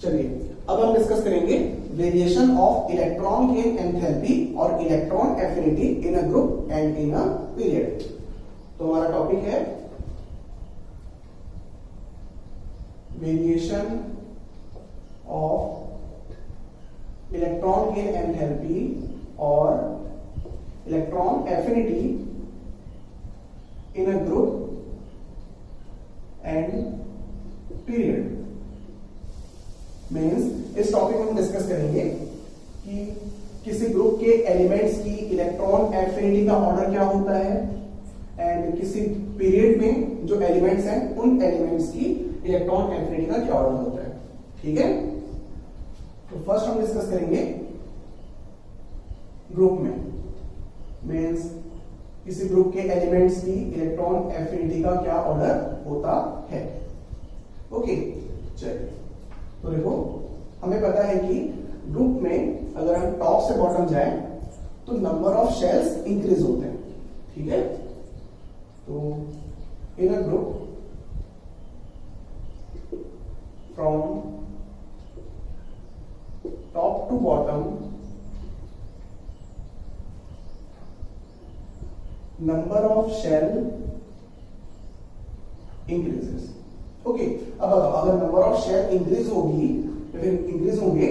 चलिए अब हम डिस्कस करेंगे variation of electron gain enthalpy और electron affinity in a group and in a period. तो हमारा टॉपिक है variation of electron gain enthalpy और electron affinity in a group and period. Means इस टॉपिक में हम डिस्कस करेंगे कि किसी ग्रुप के एलिमेंट्स की इलेक्ट्रॉन एफिनिटी का ऑर्डर क्या होता है एंड किसी पीरियड में जो एलिमेंट्स हैं उन एलिमेंट्स की इलेक्ट्रॉन एफिनिटी का क्या ऑर्डर होता है। ठीक है, तो फर्स्ट हम डिस्कस करेंगे ग्रुप में। मीन्स किसी ग्रुप के एलिमेंट्स की इलेक्ट्रॉन एफिनिटी का क्या ऑर्डर होता है। ओके, चलिए तो देखो हमें पता है कि ग्रुप में अगर हम टॉप से बॉटम जाएं तो नंबर ऑफ शेल्स इंक्रीज होते हैं। ठीक है, तो in a group from top to bottom number of shell increases. Okay, अब अगर नंबर ऑफ शेल इंक्रीज होगी या फिर इंक्रीज होंगे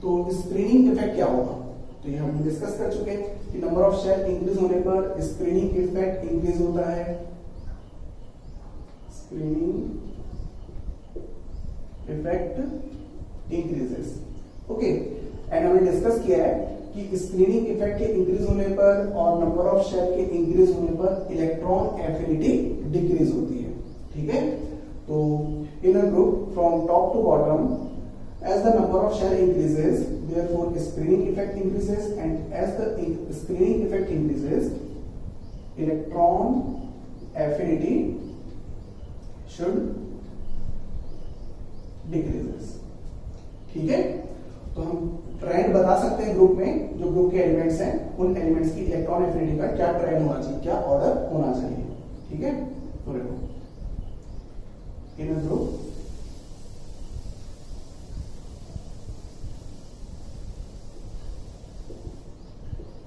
तो स्क्रीनिंग इफेक्ट क्या होगा। तो ये हम डिस्कस कर चुके हैं कि नंबर ऑफ शेल इंक्रीज होने पर स्क्रीनिंग इफेक्ट इंक्रीज होता है। Screening effect increases. Okay, and हमने डिस्कस किया है कि स्क्रीनिंग इफेक्ट के इंक्रीज होने पर और नंबर ऑफ शेल के इंक्रीज होने पर इलेक्ट्रॉन एफिनिटी डिक्रीज होती है। ठीक है, तो in a group from top to bottom, as the number of shell increases, therefore screening effect increases, and as the screening effect increases, electron affinity should decreases। ठीक है, तो हम ट्रेंड बता सकते हैं ग्रुप में जो ग्रुप के एलिमेंट्स हैं उन एलिमेंट्स की इलेक्ट्रॉन एफिनिटी का क्या ट्रेंड होना चाहिए, क्या ऑर्डर होना चाहिए। ठीक है, तो देखो in a group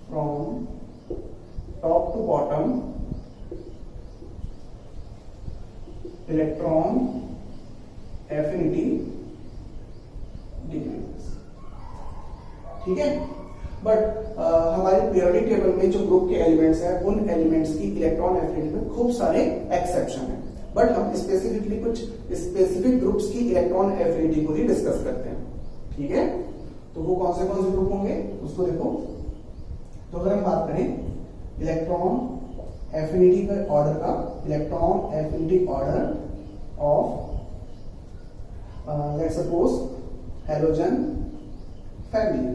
from top to bottom electron affinity decreases। ठीक है, बट हमारे पीरियोडिक टेबल में जो ग्रुप के एलिमेंट्स हैं उन एलिमेंट्स की इलेक्ट्रॉन एफिनिटी में खूब सारे एक्सेप्शन हैं, बट हम स्पेसिफिकली कुछ स्पेसिफिक ग्रुप्स की इलेक्ट्रॉन एफिनिटी को ही डिस्कस करते हैं। ठीक है, तो वो कौन से ग्रुप होंगे उसको देखो। तो अगर हम बात करें इलेक्ट्रॉन एफिनिटी का ऑर्डर का, electron affinity order of let's suppose halogen family.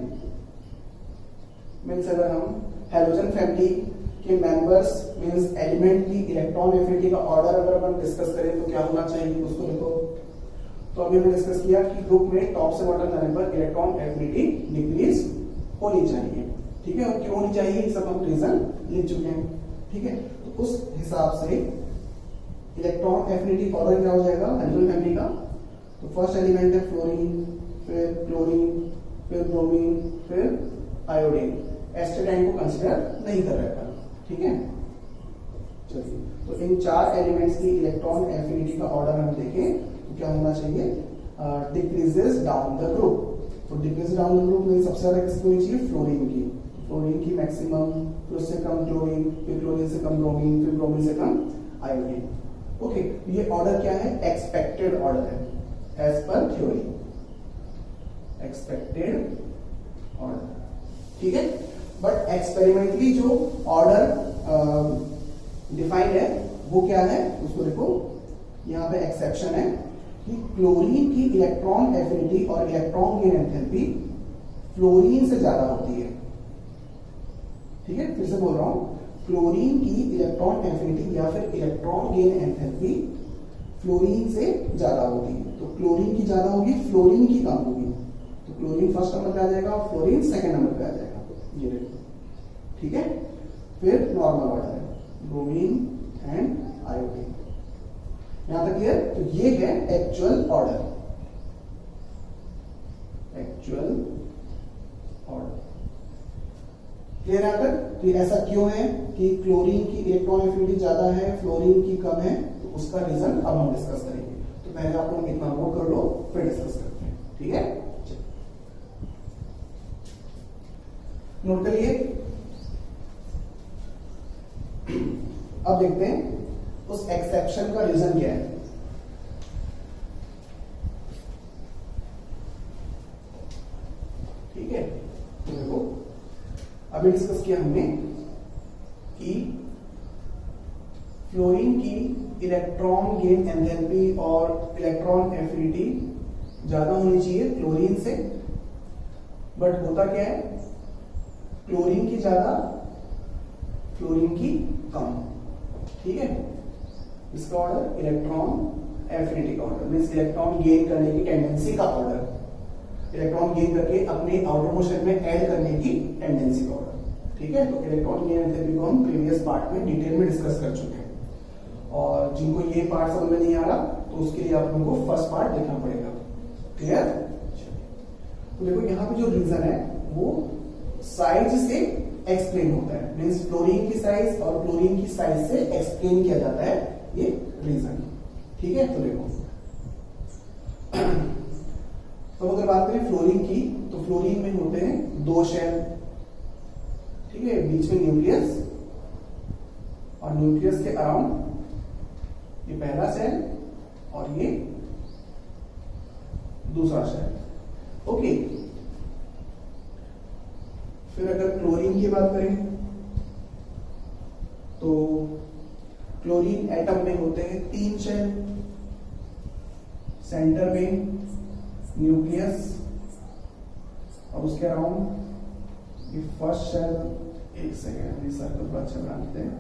Means अगर हम हैलोजन फैमिली के मेंबर्स मींस एलिमेंट की इलेक्ट्रॉन एफिनिटी का ऑर्डर अगर अपन डिस्कस करें तो क्या होना चाहिए उसको देखो। तो अभी हमने डिस्कस किया कि ग्रुप में टॉप से बॉटम जाने पर इलेक्ट्रॉन एफिनिटी डिक्रीज होनी चाहिए। ठीक है, और क्यों होनी चाहिए सब हम रीजन लिख चुके हैं। ठीक है, तो उस हिसाब से इलेक्ट्रॉन एफिनिटी ऑर्डर क्या हो जाएगा हैलोजन फैमिली का। तो फर्स्ट एलिमेंट है फ्लोरीन, फिर क्लोरीन, फिर ब्रोमीन, फिर आयोडीन। एस्टेटाइन को कंसिडर नहीं कर रहा। ठीक है, चलिए तो इन चार एलिमेंट्स की इलेक्ट्रॉन एफिनिटी का ऑर्डर हम देखें तो क्या होना चाहिए, डिक्रीजेस डाउन द ग्रुप। तो डिक्रीज डाउन द ग्रुप में सबसे ज्यादा किसकी होनी चाहिए, फ्लोरीन की। फ्लोरीन की मैक्सिमम, फिर उससे कम क्लोरीन, फिर क्लोरीन से कम ब्रोमीन, फिर ब्रोमीन से कम आयोडीन। ओके, ये ऑर्डर क्या है, एक्सपेक्टेड ऑर्डर है as per theory, expected order. ठीक है, बट एक्सपेरिमेंटली जो ऑर्डर डिफाइंड है वो क्या है उसको देखो। यहां पे एक्सेप्शन है कि क्लोरीन की इलेक्ट्रॉन एफिनिटी और इलेक्ट्रॉन गेन एंथैल्पी फ्लोरीन से ज्यादा होती है। ठीक है, फिर से बोल रहा हूं, क्लोरीन की इलेक्ट्रॉन एफिनिटी या फिर इलेक्ट्रॉन गेन एंथैल्पी फ्लोरीन से ज्यादा होती है। तो क्लोरीन की ज्यादा होगी, फ्लोरीन की कम होगी। तो क्लोरीन फर्स्ट नंबर पे आ जाएगा और फ्लोरीन सेकंड नंबर पे आ जाएगा। ये देखो, ठीक है, फिर नॉर्मल ऑर्डर है ब्रोमीन एंड आयोडीन। यहां तक क्लियर। तो ये है actual order. Actual order. Clear है तक? तो ऐसा क्यों है कि क्लोरीन की इलेक्ट्रॉन एफिनिटी ज्यादा है, फ्लोरीन की कम है, तो उसका रीजन अब हम डिस्कस करेंगे। तो पहले आप लोग इतना नोट कर लो, फिर डिस्कस करते हैं। ठीक है, नोट करिए। अब देखते हैं उस एक्सेप्शन का रीजन क्या है। ठीक है, तो देखो अभी डिस्कस किया हमने कि फ्लोरीन की इलेक्ट्रॉन गेन एंथैल्पी और इलेक्ट्रॉन एफिनिटी ज्यादा होनी चाहिए क्लोरीन से, बट होता क्या है, क्लोरीन की ज्यादा, फ्लोरीन की कम। ठीक है, इसका ऑर्डर इलेक्ट्रॉन एफिनिटी का ऑर्डर मींस इलेक्ट्रॉन गेन करने की टेंडेंसी का ऑर्डर, इलेक्ट्रॉन गेन करके अपने आउटर मोशन में ऐड करने की टेंडेंसी का ऑर्डर। ठीक है, तो इलेक्ट्रॉन गेन एंथैल्पी को हम प्रीवियस पार्ट में डिटेल में डिस्कस कर चुके हैं, और जिनको ये पार्ट समझ में नहीं आ रहा तो उसके लिए आप लोगों को फर्स्ट पार्ट देखना पड़ेगा। क्लियर? तो देखो यहाँ पे जो रीजन है वो साइज से एक्सप्लेन होता है, मींस फ्लोरीन की साइज और क्लोरीन की साइज से एक्सप्लेन किया जाता है ये रीजन। ठीक है, तो देखो तो अगर बात करें फ्लोरीन की, तो फ्लोरीन में होते हैं दो शेल। ठीक है, बीच में न्यूक्लियस, और न्यूक्लियस के अराउंड ये पहला शेल और ये दूसरा शेल। ओके, फिर अगर क्लोरीन की बात करें तो क्लोरीन एटम में होते हैं तीन शेल, सेंटर में न्यूक्लियस और उसके अराउंड ये फर्स्ट शेल। एक सेकेंड, ये सर्कल पर अच्छा बनाते हैं।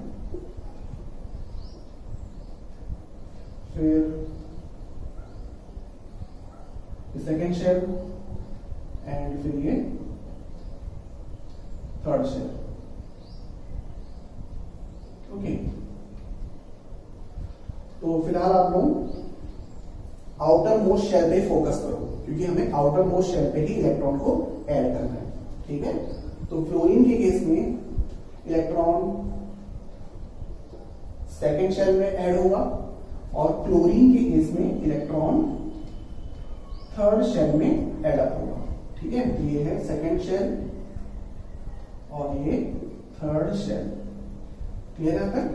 फिर सेकेंड शेल एंड फिर ये थर्ड शेल। ओके, तो फिलहाल आप लोग आउटर मोस्ट शेल पे फोकस करो, क्योंकि हमें आउटर मोस्ट शेल पे ही इलेक्ट्रॉन को ऐड करना है। ठीक है, तो फ्लोरीन के केस में इलेक्ट्रॉन सेकेंड शेल में ऐड होगा, और क्लोरीन के केस में इलेक्ट्रॉन थर्ड शेल में ऐड अप होगा। ठीक है, ये है सेकेंड शेल और ये थर्ड शेल। क्लियर है तक?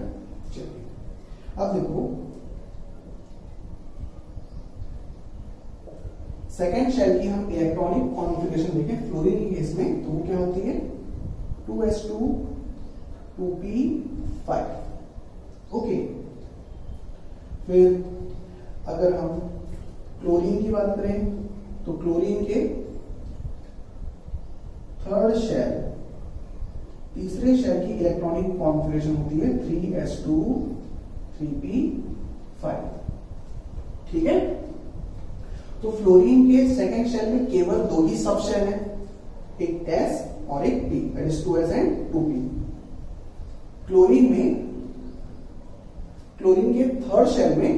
चलिए अब देखो सेकेंड शेल की हम इलेक्ट्रॉनिक कॉन्फ़िगरेशन देखें फ्लोरीन के केस में, तो वो क्या होती है 2s2 2p5। ओके, फिर अगर हम क्लोरीन की बात करें तो क्लोरीन के थर्ड शेल, तीसरे शेल की इलेक्ट्रॉनिक कॉन्फ़िगरेशन होती है 3s2 3p5। ठीक है, तो फ्लोरीन के सेकेंड शेल में केवल दो ही सब शेल है, एक s और एक p, that is 2s and 2p। Chlorine के थर्ड शेल में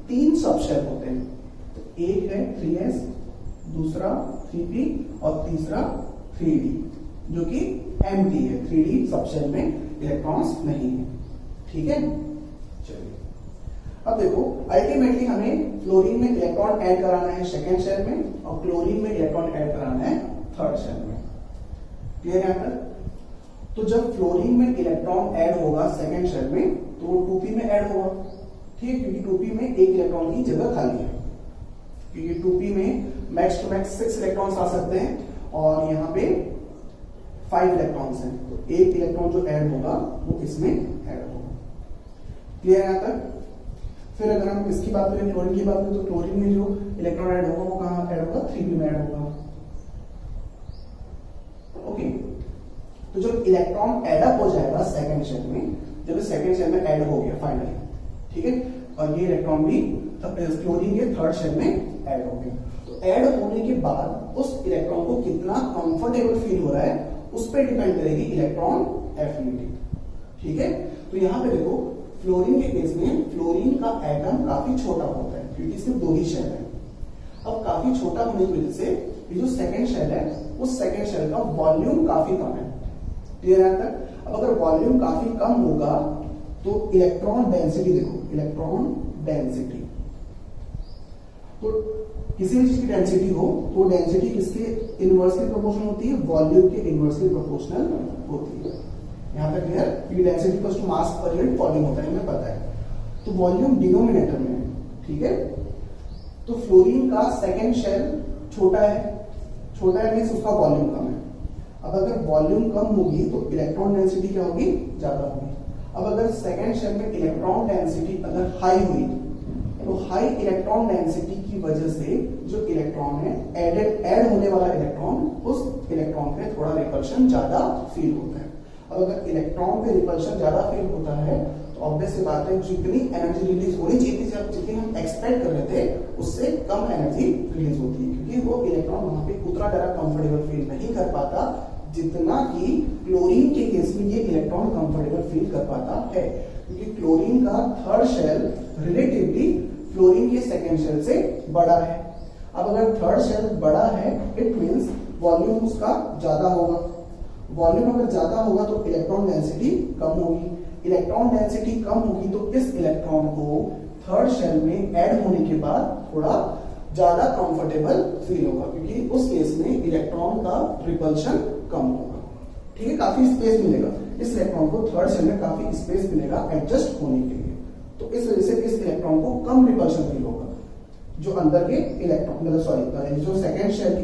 तीन सब शेल होते हैं, तो एक है 3s, दूसरा 3p और तीसरा 3d, जो कि एम्प्टी है, 3d सब शेल में इलेक्ट्रॉन्स नहीं है। ठीक है, चलिए अब देखो अल्टीमेटली हमें फ्लोरीन में इलेक्ट्रॉन ऐड कराना है सेकेंड शेल में, और क्लोरीन में इलेक्ट्रॉन ऐड कराना है थर्ड शेल में। क्लियर है आपका? तो जब फ्लोरीन में इलेक्ट्रॉन ऐड होगा सेकेंड शेल में, तो वो 2p में ऐड होगा। ठीक है, क्योंकि 2p में एक इलेक्ट्रॉन की जगह खाली है, क्योंकि 2p में मैक्स टू मैक्स 6 इलेक्ट्रॉन्स आ सकते हैं, और यहाँ पे 5 इलेक्ट्रॉन्स हैं, तो एक इलेक्ट्रॉन जो ऐड होगा वो इसमें ऐड होगा। क्लियर है तक? फिर अगर हम इसकी बात करें, क्लोरीन की बात करें, तो क्लोरीन में जो इलेक्ट्रॉन ऐड होगा वो कहां ऐड होगा 3p में ऐड होगा। ओके, तो जब इलेक्ट्रॉन ऐड अप हो जाएगा सेकेंड शेल में, जब सेकेंड शेल में ऐड हो गया फाइनली, ठीक है, और ये इलेक्ट्रॉन भी क्लोरीन के थर्ड शेल में ऐड हो गया, तो ऐड होने के बाद उस इलेक्ट्रॉन को कितना कंफर्टेबल फील हो रहा है उस पर डिपेंड करेगी इलेक्ट्रॉन एफिनिटी। ठीक है, तो यहां पे देखो फ्लोरीन के केस में फ्लोरीन का एटम काफी छोटा होता है, क्योंकि इसमें दो ही शेल है। अब काफी छोटा होने की वजह से ये जो सेकेंड शेल है उस सेकेंड शेल का वॉल्यूम काफी कम है। क्लियर है तक? अब अगर वॉल्यूम काफी कम होगा तो इलेक्ट्रॉन डेंसिटी देखो, इलेक्ट्रॉन डेंसिटी, तो किसी भी चीज की डेंसिटी हो तो डेंसिटी किसके इनवर्सली प्रोपोर्शनल होती है? वॉल्यूम के इनवर्सली प्रोपोर्शनल होती है। यहां तक क्लियर? क्योंकि density equals to mass per unit volume होता है, हमें पता है। तो वॉल्यूम डिनोमिनेटर में है, ठीक है। तो फ्लोरीन का सेकेंड शेल छोटा है, छोटा है मींस उसका वॉल्यूम कम है। अब अगर वॉल्यूम कम होगी तो इलेक्ट्रॉन डेंसिटी क्या होगी? ज्यादा होगी। अब अगर सेकेंड शेल में इलेक्ट्रॉन डेंसिटी अगर हाई हुई तो हाई इलेक्ट्रॉन डेंसिटी की वजह से जो इलेक्ट्रॉन है ऐड होने वाला इलेक्ट्रॉन, उस इलेक्ट्रॉन पे थोड़ा रिपल्शन ज्यादा फील होता है। अब अगर इलेक्ट्रॉन पे रिपल्शन ज्यादा फील होता है तो ऑब्वियस सी बात है जितनी एनर्जी रिलीज होनी चाहिए थी, जितनी हम एक्सपेक्ट कर रहे थे उससे कम एनर्जी रिलीज होती है, क्योंकि वो इलेक्ट्रॉन वहां पे उतना ज्यादा कंफर्टेबल फील नहीं कर पाता जितना कि क्लोरीन के केस में ये इलेक्ट्रॉन कंफर्टेबल फील कर पाता है। क्योंकि क्लोरीन का थर्ड शेल रिलेटिवली फ्लोरीन के सेकेंड शेल से बड़ा है। अब अगर थर्ड शेल बड़ा है इट मींस वॉल्यूम उसका ज्यादा होगा। वॉल्यूम अगर ज्यादा होगा तो इलेक्ट्रॉन डेंसिटी कम होगी। इलेक्ट्रॉन डेंसिटी कम होगी तो इस इलेक्ट्रॉन को थर्ड शेल में ऐड होने के बाद थोड़ा ज्यादा कंफर्टेबल फील होगा, क्योंकि उस केस में इलेक्ट्रॉन का रिपल्शन कम होगा। ठीक है, काफी स्पेस मिलेगा इस इलेक्ट्रॉन को, थर्ड शेल में काफी स्पेस मिलेगा एडजस्ट होने के लिए। तो इस वजह से इस इलेक्ट्रॉन को कम रिपल्शन फील होगा। जो अंदर के इलेक्ट्रॉन जो सेकंड शेल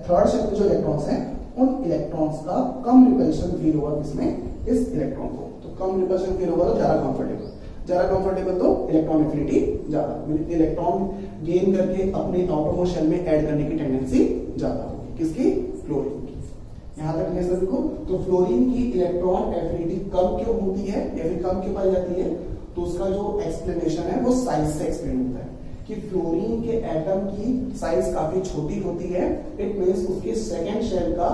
थर्ड शेल के जो इलेक्ट्रॉन्स हैं उन इलेक्ट्रॉन्स का कम रिपल्शन फील होगा किसमें? इस इलेक्ट्रॉन को। तो कम रिपल्शन फील होगा तो ज्यादा कंफर्टेबल तो इलेक्ट्रॉन एफिनिटी ज्यादा, इलेक्ट्रॉन गेन करके अपने आउटरमोस्ट शेल में ऐड करने की टेंडेंसी ज्यादा होगी। किसकी? फ्लोरीन की। यहां तक क्लियर सभी को? तो फ्लोरीन की इलेक्ट्रॉन एफिनिटी कम क्यों होती है या फिर कम क्यों पाई जाती है? तो उसका जो एक्सप्लेनेशन है वो साइज से एक्सप्लेन होता है कि फ्लोरीन के एटम की साइज काफी छोटी होती है। इट मींस उसके सेकेंड शेल का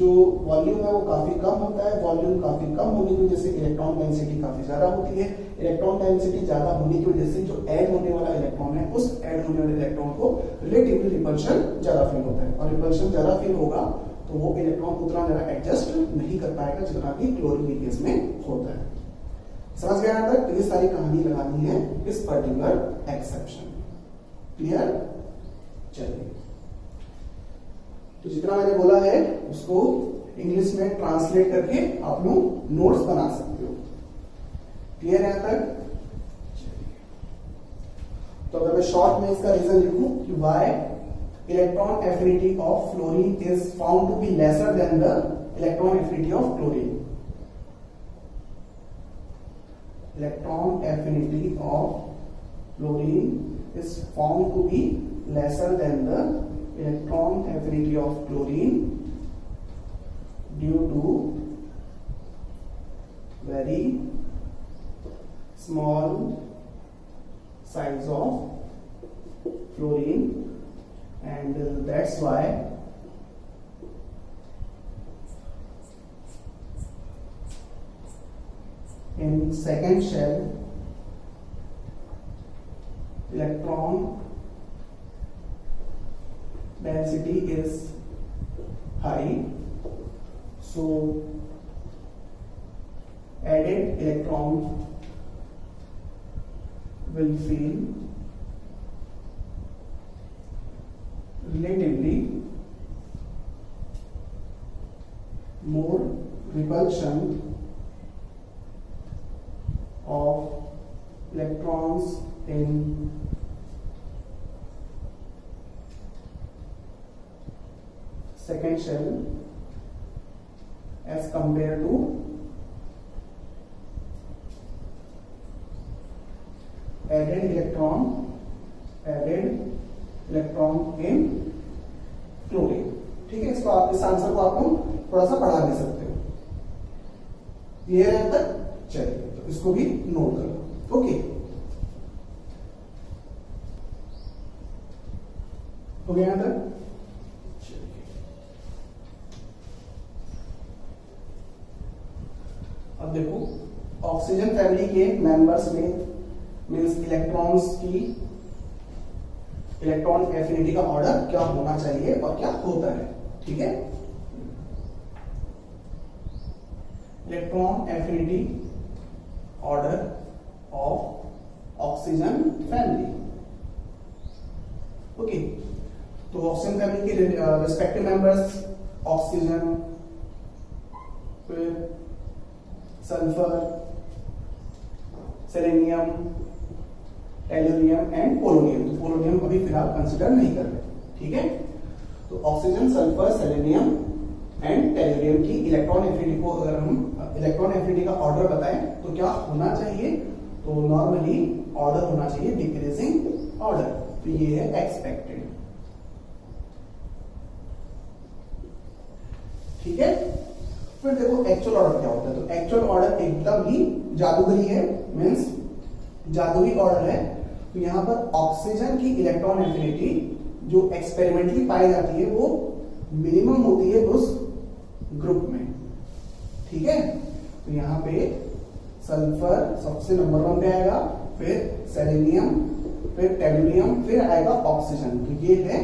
जो वॉल्यूम है वो काफी कम होता है। वॉल्यूम काफी कम होने की वजह से इलेक्ट्रॉन डेंसिटी काफी ज्यादा होती है। इलेक्ट्रॉन डेंसिटी ज्यादा होने की वजह से जो ऐड होने वाला इलेक्ट्रॉन है उस ऐड होने वाले इलेक्ट्रॉन को रिलेटिवली रिपल्शन ज्यादा फील होता है, और रिपल्शन ज्यादा फील होगा तो वो इलेक्ट्रॉन उतना ज्यादा एडजस्ट नहीं कर पाएगा जितना कि क्लोरीन के केस में होता है। समझ गया यहां तक? तो ये सारी कहानी लगानी है इस पर्टिकुलर एक्सेप्शन। क्लियर? चलिए, तो जितना मैंने बोला है उसको इंग्लिश में ट्रांसलेट करके आप लोग नोट्स बना सकते हो। क्लियर है यहां तक? तो अगर मैं शॉर्ट में इसका रीजन लिखूं कि why electron affinity of fluorine is found to be lesser than the electron affinity of chlorine. Electron affinity of fluorine is found to be lesser than the electron affinity of chlorine due to very small size of fluorine, and that's why in second shell electron density is high, so added electron will feel relatively more repulsion of electrons in second shell as compared to added electron in chlorine। ठीक है, इसको आप इस answer को आप लोग थोड़ा सा पढ़ा भी सकते हो। क्लियर है तक? चलिए, तो इसको भी नोट कर लो। ओके, हो गया यहां तक? अब देखो, ऑक्सीजन फैमिली के मेंबर्स में मींस इलेक्ट्रॉन्स की इलेक्ट्रॉन एफिनिटी का ऑर्डर क्या होना चाहिए और क्या होता है। ठीक है, electron affinity order of oxygen family. Okay, तो ऑक्सीजन फैमिली के रिस्पेक्टिव मेंबर्स ऑक्सीजन, फिर sulphur, selenium, tellurium and polonium. तो पोलोनियम अभी फिलहाल कंसिडर नहीं कर रहे। ठीक है, तो oxygen, sulphur, selenium and tellurium की इलेक्ट्रॉन एफिनिटी को अगर हम इलेक्ट्रॉन एफिनिटी का ऑर्डर बताएं तो क्या होना चाहिए, तो नॉर्मली ऑर्डर होना चाहिए डिक्रीजिंग ऑर्डर। तो ये है एक्सपेक्टेड। ठीक है, फिर देखो एक्चुअल ऑर्डर क्या होता है। तो एक्चुअल ऑर्डर एकदम ही जादूगरी है, मींस जादुई ऑर्डर है। तो यहां पर ऑक्सीजन की इलेक्ट्रॉन एफिनिटी जो एक्सपेरिमेंटली पाई जाती है वो मिनिमम होती है उस ग्रुप में। ठीक है, तो यहां पे सल्फर सबसे नंबर 1 पे आएगा, फिर सेलेनियम, फिर टेलुरियम, फिर आएगा ऑक्सीजन। तो ये है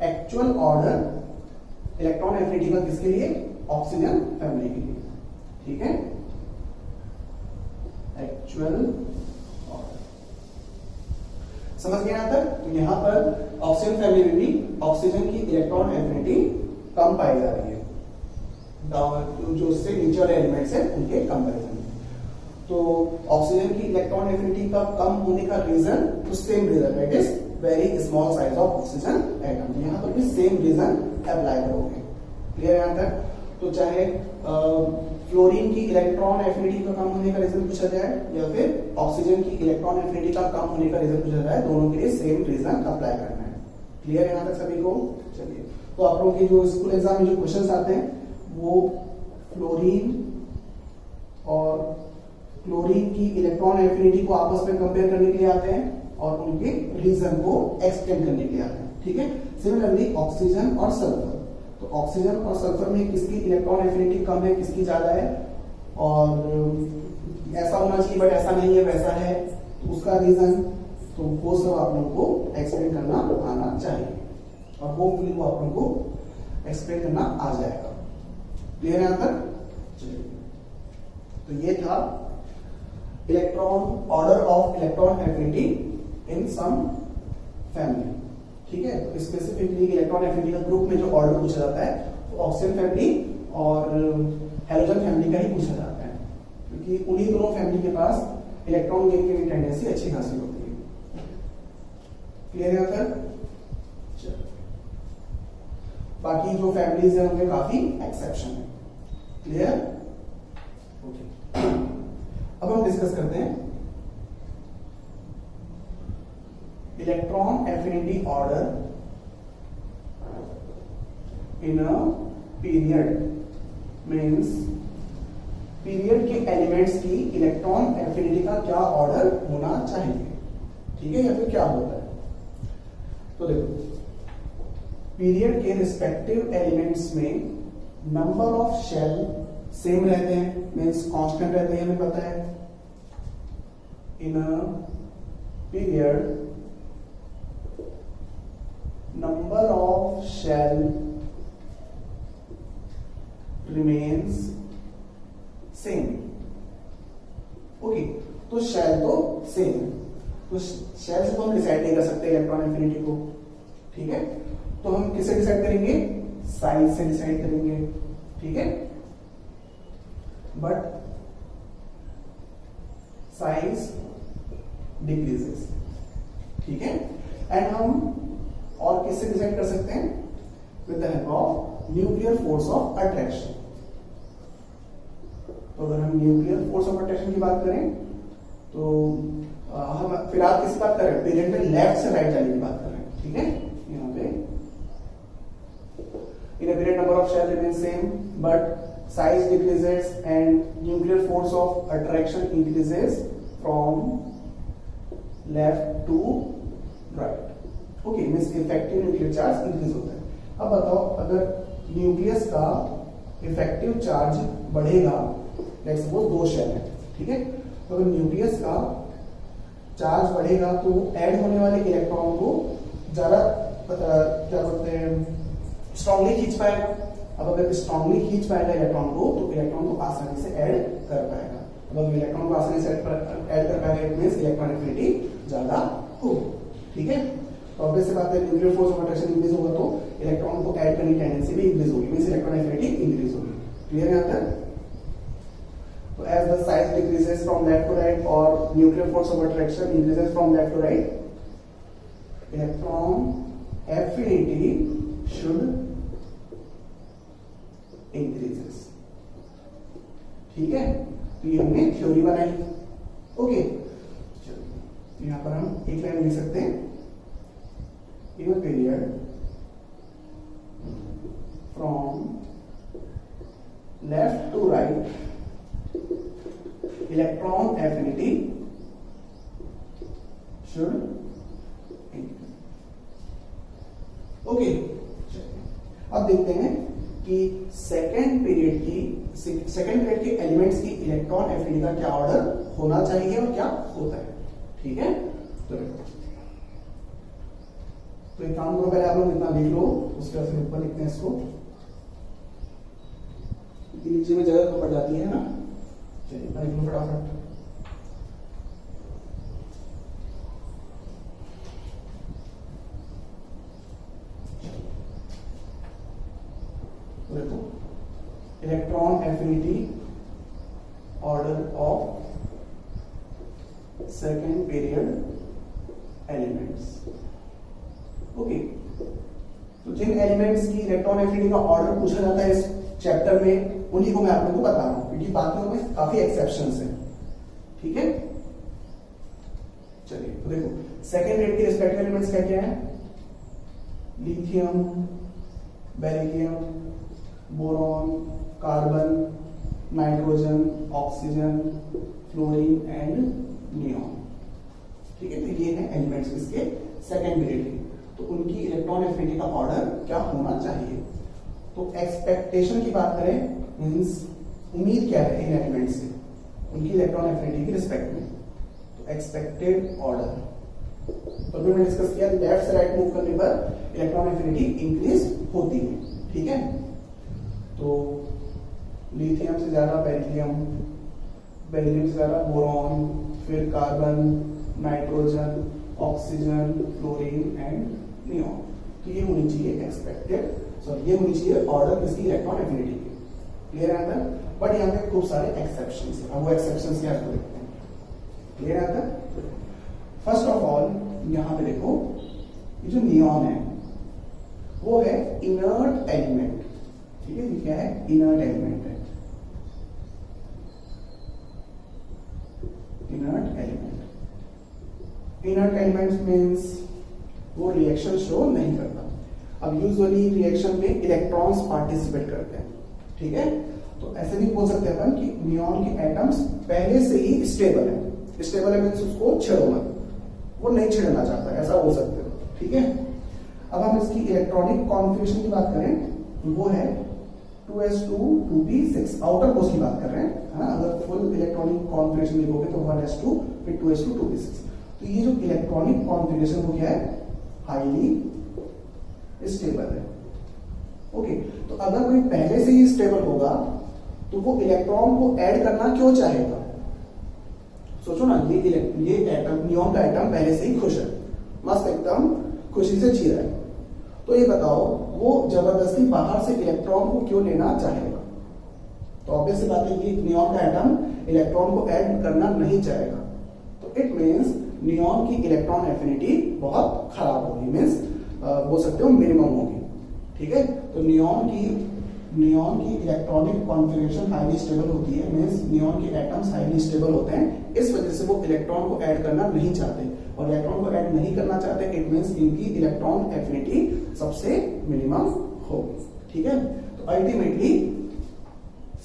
एक्चुअल ऑर्डर इलेक्ट्रॉन एफिनिटी का, किसके लिए, ऑक्सीजन फैमिली के लिए। ठीक है, एक्चुअल ऑर्डर समझ गए यहां तक। तो यहां पर ऑक्सीजन फैमिली में भी ऑक्सीजन की इलेक्ट्रॉन एफिनिटी कम पाई जा रही है जो उससे नीचे वाले एलिमेंट्स है उनके कंपैरिजन में। तो ऑक्सीजन की इलेक्ट्रॉन एफिनिटी का कम होने का रीजन, तो same reason, that is very small size of oxygen atom. यहां पर भी सेम रीजन अप्लाई करोगे। क्लियर यहां तक। तो चाहे फ्लोरीन की इलेक्ट्रॉन एफिनिटी का कम होने का रीजन पूछा जाए या फिर ऑक्सीजन की इलेक्ट्रॉन एफिनिटी का कम होने का रीजन पूछा जाए, दोनों के लिए सेम रीजन अप्लाई करना है। क्लियर यहां तक सभी को। चलिए, तो आप लोगों के जो स्कूल एग्जाम में जो क्वेश्चंस आते हैं वो फ्लोरीन और क्लोरीन की इलेक्ट्रॉन एफिनिटी को आपस में कंपेयर करने के लिए आते हैं और उनके रीजन को एक्सप्लेन करने के लिए आते हैं। ठीक है, सिमिलरली ऑक्सीजन और सल्फर, तो ऑक्सीजन और सल्फर में किसकी इलेक्ट्रॉन एफिनिटी कम है, किसकी ज्यादा है, और ऐसा होना चाहिए बट ऐसा नहीं है, वैसा है, तो उसका रीजन, तो वो सब आप लोगों को एक्सप्लेन करना आना चाहिए और होपफुली वो आप लोगों को एक्सप्लेन करना आ जाएगा। क्लियर है यहां तक। चलिए, तो ये था electron order of electron affinity in some family. ठीक है, तो स्पेसिफिकली इलेक्ट्रॉन एफिनिटी का ग्रुप में जो ऑर्डर पूछा जाता है वो ऑक्सीजन फैमिली और हैलोजन फैमिली का ही पूछा जाता है, क्योंकि उन्हीं दोनों फैमिली के पास इलेक्ट्रॉन गेन की टेंडेंसी अच्छी खासी होती है। क्लियर है यहां तक। बाकी जो फैमिलीज है उनमें काफी एक्सेप्शन है। Clear, okay. अब हम डिस्कस करते हैं electron affinity order in a period, means period के एलिमेंट्स की इलेक्ट्रॉन एफिनिटी का क्या ऑर्डर होना चाहिए। ठीक है, या फिर क्या होता है। तो देखो, पीरियड के रिस्पेक्टिव एलिमेंट्स में नंबर ऑफ शेल सेम रहते हैं, मींस कांस्टेंट रहते हैं, हमें पता है। In a period number of shell remains same. Okay, तो शेल तो सेम है, तो शेल से तो हम डिसाइड नहीं कर सकते इलेक्ट्रॉन एफिनिटी को। ठीक है, तो हम किसे डिसाइड करेंगे, साइज से डिसाइड करेंगे। ठीक है, बट साइज डिक्रीजेस। ठीक है, एंड हम और किससे डिसाइड कर सकते हैं, with the help of nuclear force of attraction. तो अगर हम न्यूक्लियर फोर्स ऑफ अट्रैक्शन की बात करें तो हम फिलहाल किसकी बात कर रहे हैं, पीरियड में लेफ्ट से राइट जाने की बात कर रहे हैं। ठीक है, यहाँ पे in a period number of shell remains same but size decreases and nuclear force of attraction increases from left to right. Okay, means effective nuclear charge increase होता है। अब बताओ, अगर न्यूक्लियस का इफेक्टिव चार्ज बढ़ेगा, लेट्स सपोज 2 शेल है। ठीक है, तो अगर न्यूक्लियस का चार्ज बढ़ेगा तो ऐड होने वाले इलेक्ट्रॉन को ज्यादा क्या बोलते हैं स्ट्रांगली खींच पाएगा। अब अगर स्ट्रांगली खींच पाएगा इलेक्ट्रॉन को तो इलेक्ट्रॉन को आसानी से ऐड कर पाएगा। अब अगर इलेक्ट्रॉन को आसानी से ऐड कर पाएगा इट मींस इलेक्ट्रॉन एफिनिटी ज्यादा हो। ठीक है, तो ऑब्वियस सी बात है nuclear force of attraction increase होगा तो इलेक्ट्रॉन को ऐड करने की टेंडेंसी भी इंक्रीज होगी, मींस इलेक्ट्रॉन एफिनिटी इंक्रीज होगी। क्लियर है यहां तक? तो as the size decreases from left to right or nuclear force of attraction increases from left to right, electron affinity should increases। ठीक है, तो ये हमने थ्योरी बनाई। ओके, चलिए यहां पर हम एक लाइन लिख सकते हैं, in a period from left to right electron affinity should increase। Okay, अब देखते हैं कि सेकेंड पीरियड के एलिमेंट्स की इलेक्ट्रॉन एफिनिटी का क्या ऑर्डर होना चाहिए और क्या होता है। ठीक है, तो एक काम करो, पहले आप लोग इतना लिख लो, उसके बाद फिर ऊपर लिखते हैं इसको, नीचे में जगह तो पड़ जाती है ना। चलिए लिख लो फटाफट। देखो, electron affinity order of second period elements. Okay, तो जिन एलिमेंट्स की इलेक्ट्रॉन एफिनिटी का ऑर्डर पूछा जाता है इस चैप्टर में, उन्हीं को मैं आप लोगों को बता रहा हूं, क्योंकि बाकियों में काफी एक्सेप्शंस हैं। ठीक है, चलिए तो देखो सेकेंड रेट के रिस्पेक्टिव एलिमेंट्स क्या क्या है? Lithium, beryllium, boron, carbon, nitrogen, oxygen, fluorine and neon. ठीक है, तो ये है एलिमेंट्स इसके सेकेंड पीरियड के। तो उनकी इलेक्ट्रॉन एफिनिटी का ऑर्डर क्या होना चाहिए? तो एक्सपेक्टेशन की बात करें, मींस उम्मीद क्या है इन एलिमेंट से उनकी इलेक्ट्रॉन एफिनिटी के रिस्पेक्ट में, तो एक्सपेक्टेड ऑर्डर। तो मैंने डिस्कस किया लेफ्ट से राइट मूव करने पर इलेक्ट्रॉन एफिनिटी इंक्रीज होती है। ठीक है, तो लिथियम से ज्यादा बेरिलियम, बेरिलियम से ज्यादा बोरॉन, फिर carbon, nitrogen, oxygen, fluorine and neon. तो ये होनी चाहिए एक्सपेक्टेड, सॉरी ये होनी चाहिए ऑर्डर किसकी? इलेक्ट्रॉन एफिनिटी की। क्लियर है अंदर? बट यहाँ पे खूब सारे एक्सेप्शंस हैं, अब वो एक्सेप्शंस क्या है देखते हैं। क्लियर है अंदर? फर्स्ट ऑफ ऑल यहाँ पे देखो, ये जो नियॉन है वो है इनर्ट एलिमेंट। ठीक है, ये क्या है? इनर्ट एलिमेंट है, inert element. Inert elements means वो रिएक्शन शो नहीं करता। अब यूजुअली रिएक्शन में इलेक्ट्रॉन्स पार्टिसिपेट करते हैं। ठीक है, तो ऐसे भी बोल सकते हैं अपन कि नियॉन के एटम्स पहले से ही स्टेबल है। स्टेबल है मींस उसको छेड़ो मत, वो नहीं छेड़ना चाहता, ऐसा बोल सकते हो। ठीक है, अब हम इसकी इलेक्ट्रॉनिक कॉन्फिगरेशन की बात करें तो वो है 2s2 2p6, आउटर मोस्ट की बात कर रहे हैं, है ना। अगर फुल इलेक्ट्रॉनिक कॉन्फिगरेशन लिखोगे तो 1s2 फिर 2s2 2p6। तो ये जो इलेक्ट्रॉनिक कॉन्फिगरेशन वो क्या है? हाईली स्टेबल है। ओके, तो अगर कोई पहले से ही स्टेबल होगा तो वो इलेक्ट्रॉन को ऐड करना क्यों चाहेगा? सोचो ना, ये एटम, नियॉन का एटम पहले से ही खुश है, मस्त एकदम खुशी से जी रहा है, तो ये बताओ वो जबरदस्ती बाहर से इलेक्ट्रॉन को क्यों लेना चाहेगा? तो ऑब्वियस सी बात है कि नियॉन का एटम इलेक्ट्रॉन को ऐड करना नहीं चाहेगा, तो इट मींस नियॉन की इलेक्ट्रॉन एफिनिटी बहुत खराब होगी, मींस बोल सकते हो मिनिमम होगी। ठीक है, तो नियॉन की इलेक्ट्रॉनिक कॉन्फिगरेशन हाईली स्टेबल होती है, मींस नियॉन के एटम्स हाईली स्टेबल होते हैं, इस वजह से वो इलेक्ट्रॉन को ऐड करना नहीं चाहते, और इलेक्ट्रॉन को ऐड नहीं करना चाहते इट मींस इनकी इलेक्ट्रॉन एफिनिटी सबसे मिनिमम होगी। ठीक है, तो अल्टीमेटली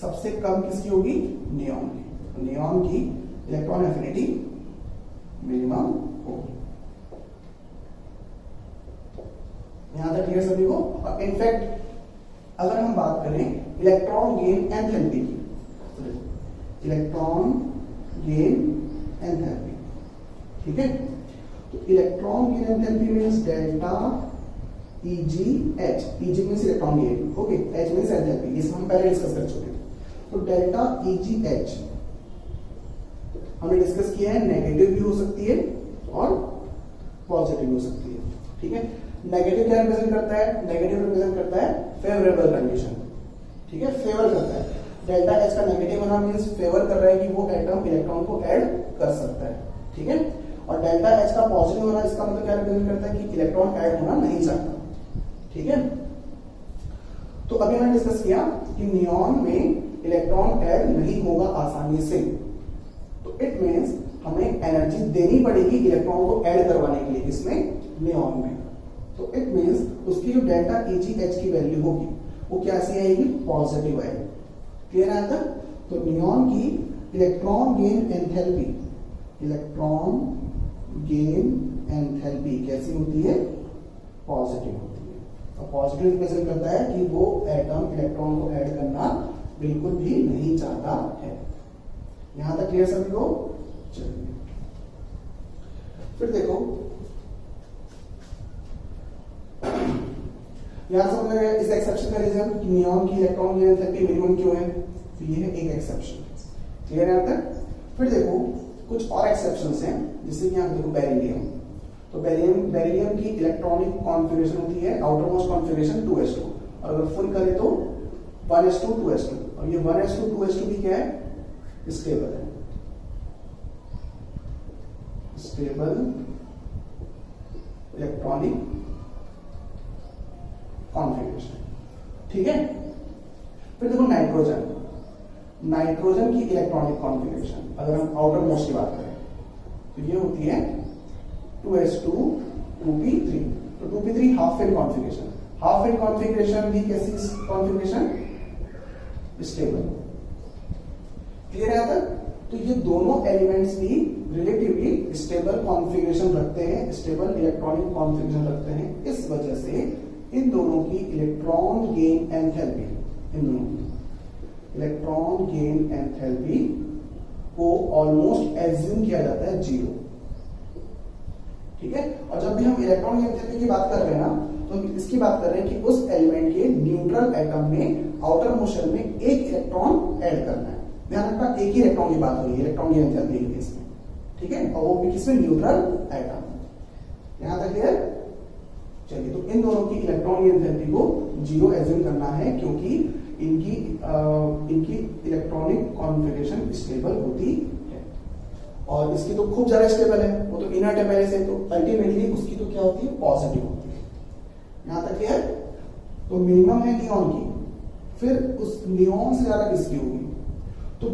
सबसे कम किसकी होगी? नियॉन की। नियॉन की इलेक्ट्रॉन एफिनिटी मिनिमम होगी। यहां तक क्लियर सभी को? और इनफैक्ट अगर हम बात करें इलेक्ट्रॉन गेन एंथैल्पी की, तो इलेक्ट्रॉन गेन एंथैल्पी, ठीक है, तो electron gain enthalpy means delta EGH, EG means electron gain, okay, H means enthalpy, इसमें हम पहले डिस्कस कर चुके हैं। तो डेल्टा EGH हमने डिस्कस किया है, नेगेटिव भी हो सकती है और पॉजिटिव भी हो सकती है, ठीक है। नेगेटिव क्या रिप्रेजेंट करता है? नेगेटिव रिप्रेजेंट करता है फेवरेबल कंडीशन, ठीक है, फेवर करता है। डेल्टा H का नेगेटिव होना मींस फेवर कर रहा है कि वो एटम इलेक्ट्रॉन को ऐड कर सकता है, ठीक है। और डेल्टा H का पॉजिटिव होना, इसका मतलब क्या रिप्रेजेंट करता है कि इलेक्ट्रॉन ऐड होना नहीं चाहता, ठीक है। तो अभी हमने डिस्कस किया कि नियॉन में इलेक्ट्रॉन ऐड नहीं होगा आसानी से, तो इट मींस हमें एनर्जी देनी पड़ेगी इलेक्ट्रॉन को ऐड करवाने के लिए, इसमें नियॉन में। तो इट मींस उसकी जो डेल्टा EGH की वैल्यू होगी वो कैसी आएगी? पॉजिटिव आएगी। क्लियर है तक? तो नियॉन की electron gain enthalpy, electron gain enthalpy कैसी होती है? पॉजिटिव होती है। तो पॉजिटिव रिप्रेजेंट करता है कि वो एटम इलेक्ट्रॉन को ऐड करना बिल्कुल भी नहीं चाहता है। यहां तक क्लियर सभी को? चलिए फिर देखो, यहां समझ में इस एक्सेप्शन का रीजन कि नियॉन की इलेक्ट्रॉन गेन एंथैल्पी मिनिमम क्यों है, तो ये है एक एक्सेप्शन। क्लियर है तक? फिर देखो कुछ और एक्सेप्शंस हैं, जैसे कि यहां देखो बेरिलियम। तो बेरिलियम की इलेक्ट्रॉनिक कॉन्फ़िगरेशन होती है आउटर मोस्ट कॉन्फ़िगरेशन 2s2, और अगर फुल करें तो 1s2 2s2, और ये 1s2 2s2 भी क्या है? स्टेबल है, स्टेबल इलेक्ट्रॉनिक कॉन्फ़िगरेशन, ठीक है। फिर देखो नाइट्रोजन, नाइट्रोजन की इलेक्ट्रॉनिक कॉन्फ़िगरेशन अगर हम आउटर मोस्ट की बात करें तो ये होती है 2s2 2p3। तो 2p3 half fill configuration, half fill configuration भी कैसी कॉन्फ़िगरेशन? स्टेबल। क्लियर है तक? तो ये दोनों एलिमेंट्स भी रिलेटिवली स्टेबल कॉन्फ़िगरेशन रखते हैं, स्टेबल इलेक्ट्रॉनिक कॉन्फ़िगरेशन रखते हैं। इस वजह से इन दोनों की इलेक्ट्रॉन गेन एंथैल्पी, इन दोनों की इलेक्ट्रॉन गेन एंथैल्पी को ऑलमोस्ट एज्यूम किया जाता है 0, ठीक है। और जब भी हम इलेक्ट्रॉन गेन एंथैल्पी की बात कर रहे हैं ना, तो हम इसकी बात कर रहे हैं कि उस एलिमेंट के न्यूट्रल एटम में आउटर मोशन में एक इलेक्ट्रॉन ऐड करना है। ध्यान रखना, एक ही इलेक्ट्रॉन की बात हो रही है इलेक्ट्रॉन गेन एंथैल्पी के केस में, ठीक है, और वो भी किसमें? Neutral atom. यहां तक क्लियर? चलिए, तो इन दोनों की इलेक्ट्रॉन गेन एंथैल्पी को 0 एज्यूम करना है, क्योंकि इनकी इलेक्ट्रॉनिक कॉन्फ़िगरेशन स्टेबल होती है, और इसकी तो खूब ज्यादा स्टेबल है, वो तो इनर्ट है पहले से, तो अल्टीमेटली उसकी तो क्या होती है? पॉजिटिव होती है। यहां तक क्लियर? तो मिनिमम है नियॉन की, फिर उस नियॉन से ज्यादा किसकी होगी? तो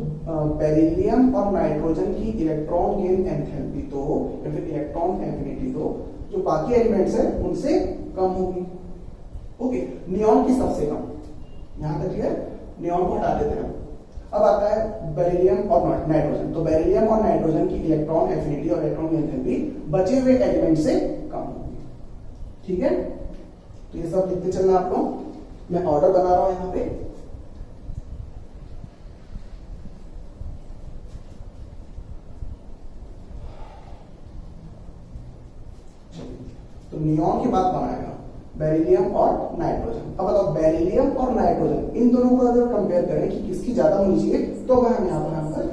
बेरिलियम और नाइट्रोजन की इलेक्ट्रॉन गेन एंथैल्पी तो, या फिर इलेक्ट्रॉन एफिनिटी तो जो बाकी एलिमेंट्स है उनसे कम होगी, ओके। नियॉन की सबसे कम। यहां तक क्लियर? नियॉन को हटा देते हैं। अब आता है बेरिलियम और नाइट्रोजन। तो बेरिलियम और नाइट्रोजन की इलेक्ट्रॉन एफिनिटी और इलेक्ट्रॉन गेन एंथैल्पी बचे हुए एलिमेंट से कम होगी, ठीक है। तो ये सब लिखते चलना आप लोग, मैं ऑर्डर बना रहा हूं यहां पे। तो नियॉन की बात बनाएगा बेरिलियम और नाइट्रोजन। अब बताओ बेरिलियम और नाइट्रोजन इन दोनों को अगर कंपेयर करें कि किसकी ज्यादा होनी चाहिए, तो हम यहाँ पर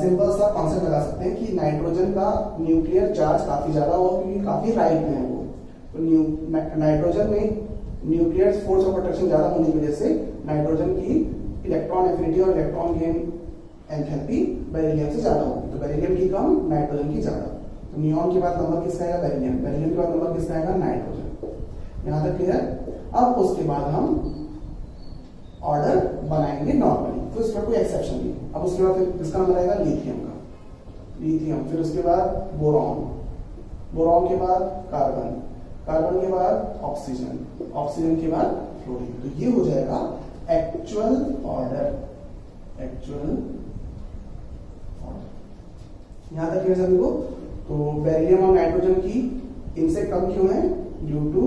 सिंपल सा कॉन्सेप्ट लगा सकते हैं कि नाइट्रोजन का न्यूक्लियर चार्ज काफी ज्यादा होगा, क्योंकि काफी राइट में है वो। तो नाइट्रोजन में न्यूक्लियर फोर्स ऑफ अट्रैक्शन ज्यादा होने की वजह से नाइट्रोजन की इलेक्ट्रॉन एफिनिटी और इलेक्ट्रॉन गेन एंथैल्पी बेरिलियम से ज्यादा होगी। तो बेरिलियम की कम, नाइट्रोजन की ज्यादा। तो नियॉन के बाद नंबर किसका आएगा? बेरिलियम। बेरिलियम के बाद नंबर किसका आएगा? नाइट्रोजन। यहां तक क्लियर? अब उसके बाद हम ऑर्डर बनाएंगे नॉर्मली, तो इसमें कोई एक्सेप्शन नहीं है। अब उसके बाद फिर किसका नंबर आएगा? लिथियम का, लिथियम। फिर उसके बाद बोरॉन, बोरॉन के बाद कार्बन, कार्बन के बाद ऑक्सीजन, ऑक्सीजन के बाद फ्लोरीन। तो ये हो जाएगा एक्चुअल ऑर्डर, एक्चुअल ऑर्डर। यहां तक क्लियर सभी को? तो बेरिलियम और नाइट्रोजन की इनसे कम क्यों है? Due to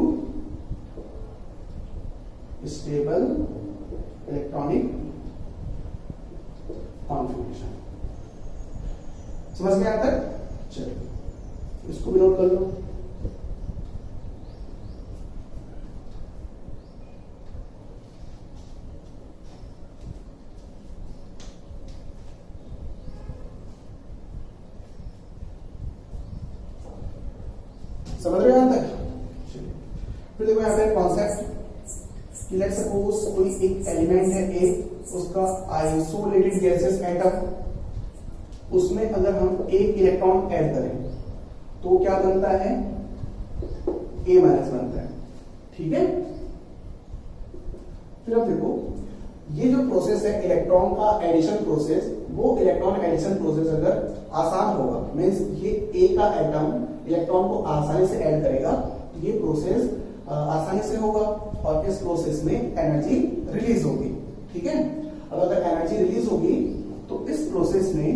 stable electronic configuration. समझ में आता है? चलिए इसको भी नोट कर लो। समझ रहे हो यहां तक? फिर देखो यहाँ पे कॉन्सेप्ट कि लेट्स सपोज कोई एक एलिमेंट है ए, उसका आइसोलेटेड गैसेस एटम, उसमें अगर हम एक इलेक्ट्रॉन ऐड करें तो क्या बनता है, A- बनता है। ठीक है, फिर अब देखो ये जो प्रोसेस है इलेक्ट्रॉन का एडिशन प्रोसेस, वो इलेक्ट्रॉन एडिशन प्रोसेस अगर आसान होगा, मीन्स ये ए का एटम इलेक्ट्रॉन को आसानी से ऐड करेगा, तो ये प्रोसेस आसानी से होगा और इस प्रोसेस में एनर्जी रिलीज होगी। ठीक है, अब अगर एनर्जी रिलीज होगी तो इस प्रोसेस में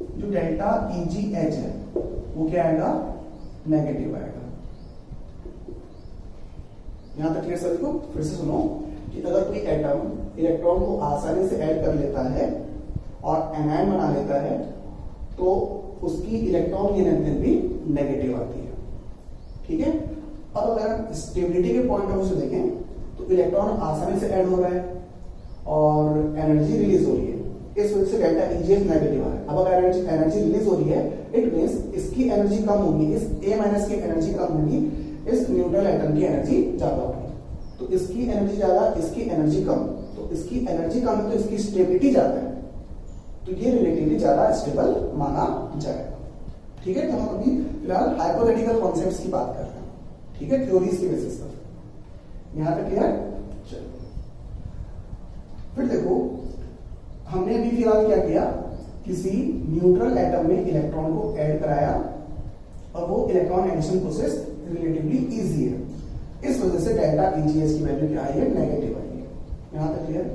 जो डेल्टा EgH है वो क्या आएगा, नेगेटिव आएगा। यहां तक क्लियर सभी को? फिर से सुनो कि अगर कोई एटम इलेक्ट्रॉन को आसानी से ऐड कर लेता है और एनायन बना लेता है तो उसकी इलेक्ट्रॉन की एनर्जी नेगेटिव आती है। ठीक है, अब अगर हम स्टेबिलिटी के पॉइंट ऑफ व्यू से देखें तो इलेक्ट्रॉन आसानी से ऐड हो रहा है और एनर्जी रिलीज हो रही है, इस वजह से डेल्टा EgH नेगेटिव आ रहा है। अब अगर एनर्जी रिलीज हो रही है, इट मींस इसकी एनर्जी कम होगी, इस A- की एनर्जी कम होगी, इस न्यूट्रल एटम की एनर्जी ज्यादा होगी। तो इसकी एनर्जी ज्यादा, इसकी एनर्जी कम, तो इसकी एनर्जी कम है तो इसकी स्टेबिलिटी ज्यादा है, तो ये रिलेटिवली ज्यादा स्टेबल माना जाएगा। ठीक है, तो हम अभी फिलहाल हाइपोथेटिकल कॉन्सेप्ट्स की बात कर रहे हैं। ठीक है, थ्योरीज के बेसिस पर। यहां तक क्लियर? चलो फिर देखो हमने अभी फिलहाल क्या किया, किसी न्यूट्रल एटम में इलेक्ट्रॉन को ऐड कराया और वो electron addition process relatively easy है, इस वजह से डेल्टा EgH की वैल्यू क्या आई है, नेगेटिव आई है। यहां तक क्लियर?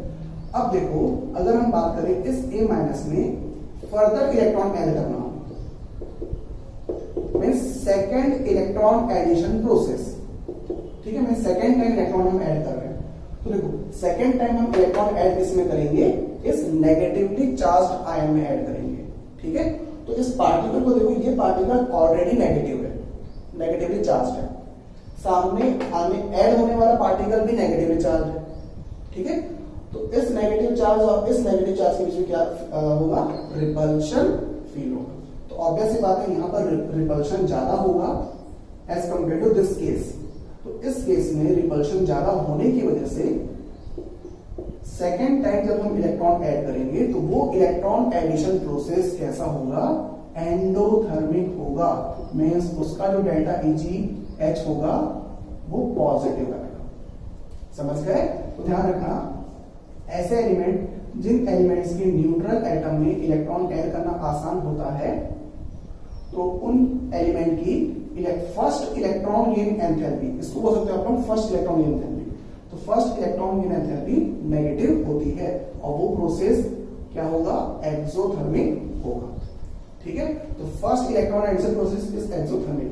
अब देखो अगर हम बात करें इस A- में फर्दर इलेक्ट्रॉन ऐड करना हो, means second electron addition process. ठीक है, मींस सेकंड टाइम इलेक्ट्रॉन हम ऐड कर रहे हैं, तो देखो सेकंड टाइम हम इलेक्ट्रॉन ऐड किसमें करेंगे, इस नेगेटिवली चार्ज्ड आयन में ऐड करेंगे। ठीक है, तो इस पार्टिकल को देखो, ये पार्टिकल ऑलरेडी नेगेटिव है, नेगेटिवली चार्ज्ड है, सामने आने ऐड होने वाला पार्टिकल भी नेगेटिवली चार्ज है। ठीक है, तो इस नेगेटिव चार्ज और इस नेगेटिव चार्ज के बीच में क्या होगा, रिपल्शन फील होगा। तो ऑब्वियस सी बात है यहां पर रिपल्शन ज्यादा होगा as compared to this case. तो इस केस में रिपल्शन ज्यादा होने की वजह से सेकेंड टाइम जब हम इलेक्ट्रॉन ऐड करेंगे तो वो इलेक्ट्रॉन एडिशन प्रोसेस कैसा होगा, एंडोथर्मिक होगा, मींस उसका जो डेल्टा EgH होगा वो पॉजिटिव आएगा। समझ गए? तो ध्यान रखना, ऐसे एलिमेंट जिन एलिमेंट्स के न्यूट्रल एटम में इलेक्ट्रॉन ऐड करना आसान होता है तो उन एलिमेंट की फर्स्ट इलेक्ट्रॉन गेन एंथैल्पी, इसको बोल सकते हैं अपन फर्स्ट इलेक्ट्रॉन गेन एंथैल्पी, तो first electron gain enthalpy negative होती है और वो प्रोसेस क्या होगा, एक्सोथर्मिक होगा। ठीक है, तो first electron addition process is exothermic,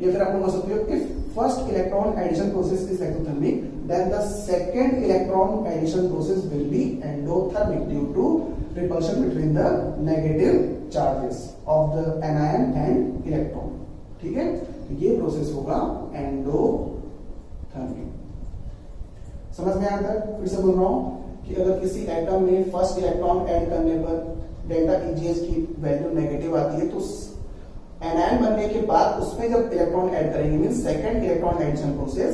या फिर आप बोल सकते हो if first electron addition process is exothermic then the second electron addition process will be endothermic due to repulsion between the negative charges of the anion and electron। ठीक है, तो ये प्रोसेस होगा एंडोथर्मिक। समझ में आता है? फिर से बोल रहा हूं कि अगर किसी एटम में फर्स्ट इलेक्ट्रॉन ऐड करने पर डेल्टा EgH की वैल्यू नेगेटिव आती है तो एनायन बनने के बाद उसमें जब इलेक्ट्रॉन ऐड करेंगे means second electron addition process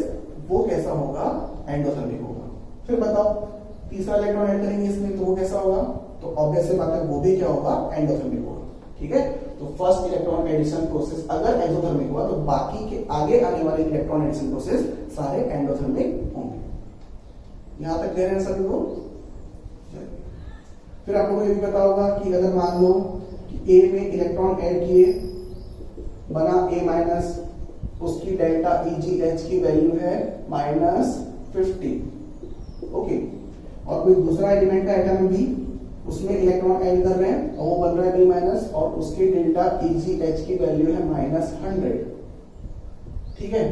वो कैसा होगा, एंडोथर्मिक होगा। फिर बताओ तीसरा इलेक्ट्रॉन ऐड करेंगे इसमें तो वो कैसा होगा, तो ऑब्वियस सी बात है वो भी क्या होगा, एंडोथर्मिक होगा। ठीक है, तो फर्स्ट इलेक्ट्रॉन एडिशन प्रोसेस अगर एक्सोथर्मिक हुआ तो बाकी के आगे आने वाले इलेक्ट्रॉन एडिशन प्रोसेस सारे एंडोथर्मिक होंगे। यहां तक क्लियर है सभी को? फिर आप लोगों को ये भी पता होगा कि अगर मान लो कि A में इलेक्ट्रॉन ऐड किए, बना A-, उसकी डेल्टा EgH की वैल्यू है -50। ओके, और कोई दूसरा एलिमेंट का एटम भी उसमें इलेक्ट्रॉन ऐड कर रहे हैं और वो बन रहा है B- और उसकी डेल्टा EgH की वैल्यू है -100। ठीक है,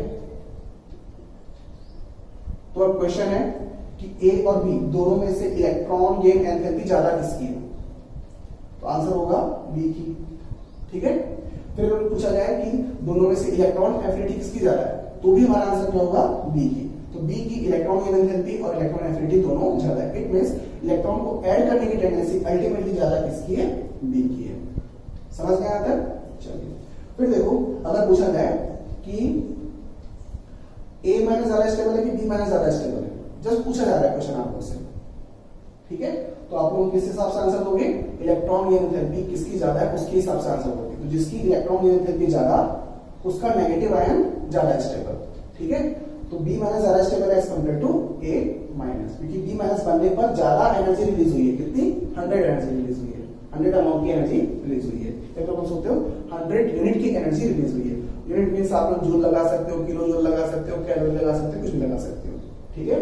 तो अब क्वेश्चन है कि A और B दोनों में से इलेक्ट्रॉन गेन एंथैल्पी ज्यादा किसकी है, तो आंसर होगा B की। ठीक है, फिर अगर पूछा जाए कि दोनों में से इलेक्ट्रॉन एफिनिटी किसकी ज्यादा है, तो भी हमारा आंसर क्या होगा, बी की। तो बी की इलेक्ट्रॉन गेन एंथैल्पी और इलेक्ट्रॉन एफिनिटी दोनों ज्यादा है। इट मींस इलेक्ट्रॉन को ऐड करने की टेंडेंसी अल्टीमेटली ज्यादा किसकी है, बी की है। समझ गए यहां तक? चलिए फिर देखो, अगर पूछा जाए कि ए माइनस ज्यादा स्टेबल है कि बी माइनस ज्यादा स्टेबल है, जस्ट पूछा जा रहा है क्वेश्चन आप लोग से, ठीक है, तो आप लोग किस हिसाब से आंसर दोगे, इलेक्ट्रॉन गेन एंथैल्पी किसकी ज्यादा है उसके हिसाब से आंसर दोगे। तो जिसकी इलेक्ट्रॉन गेन एंथैल्पी ज्यादा उसका नेगेटिव आयन ज्यादा स्टेबल, ठीक है। तो बी माइनस ज्यादा स्टेबल है as compared to A minus, क्योंकि बी माइनस बनने पर ज्यादा एनर्जी रिलीज हुई है। कितनी? 100 एनर्जी रिलीज हुई है, 100 अमाउंट की एनर्जी रिलीज हुई है। तो बोल सकते हो 100 यूनिट की एनर्जी रिलीज हुई है। यूनिट मींस आप लोग जूल लगा सकते हो, किलो जूल लगा सकते हो, कैलोरी लगा सकते हो, कुछ भी लगा सकते हो, ठीक है।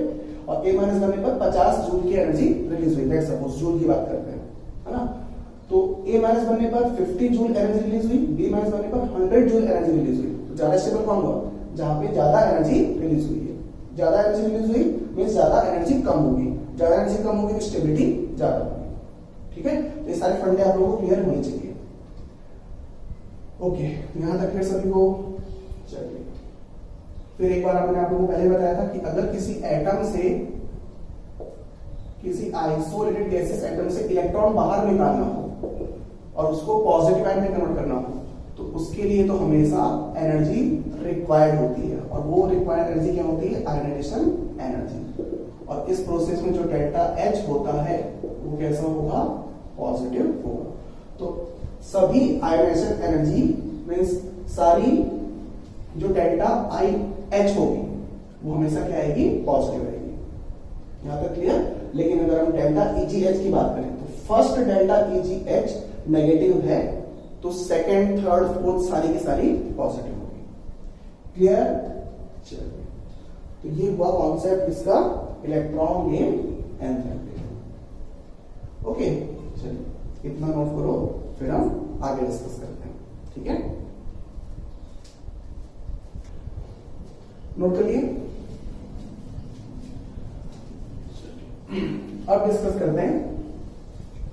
और ए माइनस बनने पर 50 जूल की एनर्जी रिलीज हुई, लेट्स सपोज जूल की बात करते हैं, है ना। तो ए माइनस बनने पर 50 जूल एनर्जी रिलीज हुई, बी माइनस बनने पर 100 जूल एनर्जी रिलीज हुई। तो ज्यादा स्टेबल कौन हुआ? जहां पे ज्यादा एनर्जी रिलीज हुई है। ज्यादा एनर्जी रिलीज हुई मींस ज्यादा एनर्जी कम होगी, ज्यादा एनर्जी कम होगी तो स्टेबिलिटी ज्यादा होगी, ठीक है। तो ये सारे फंडे आप लोगों को क्लियर होने चाहिए। ओके, यहां तक फिर सभी को। चलिए फिर एक बार आपने आप लोगों को पहले बताया था कि अगर किसी एटम से, किसी आइसोलेटेड गैसेस एटम से इलेक्ट्रॉन बाहर निकालना हो और उसको पॉजिटिव आयन में कन्वर्ट करना हो, तो उसके लिए तो हमेशा एनर्जी रिक्वायर्ड होती है, और वो रिक्वायर्ड एनर्जी क्या होती है? Ionisation energy. और इस प्रोसेस में जो डेल्टा एच होता है वो कैसा होगा? पॉजिटिव होगा। तो सभी आयनाइजेशन एनर्जी मींस सारी जो डेल्टा आई एच होगी वो हमेशा क्या आएगी? पॉजिटिव आएगी। यहां तक क्लियर? लेकिन अगर हम डेल्टा ईजीएच की बात करें तो फर्स्ट डेल्टा ईजीएच नेगेटिव है, तो सेकेंड, थर्ड, फोर्थ सारी की सारी पॉजिटिव होगी। क्लियर? चलिए, तो ये हुआ कॉन्सेप्ट इसका, इलेक्ट्रॉन गेन एंथैल्पी। ओके, चलिए इतना नोट करो, फिर हम आगे डिस्कस करते हैं, ठीक है। नोट करिए। अब डिस्कस करते हैं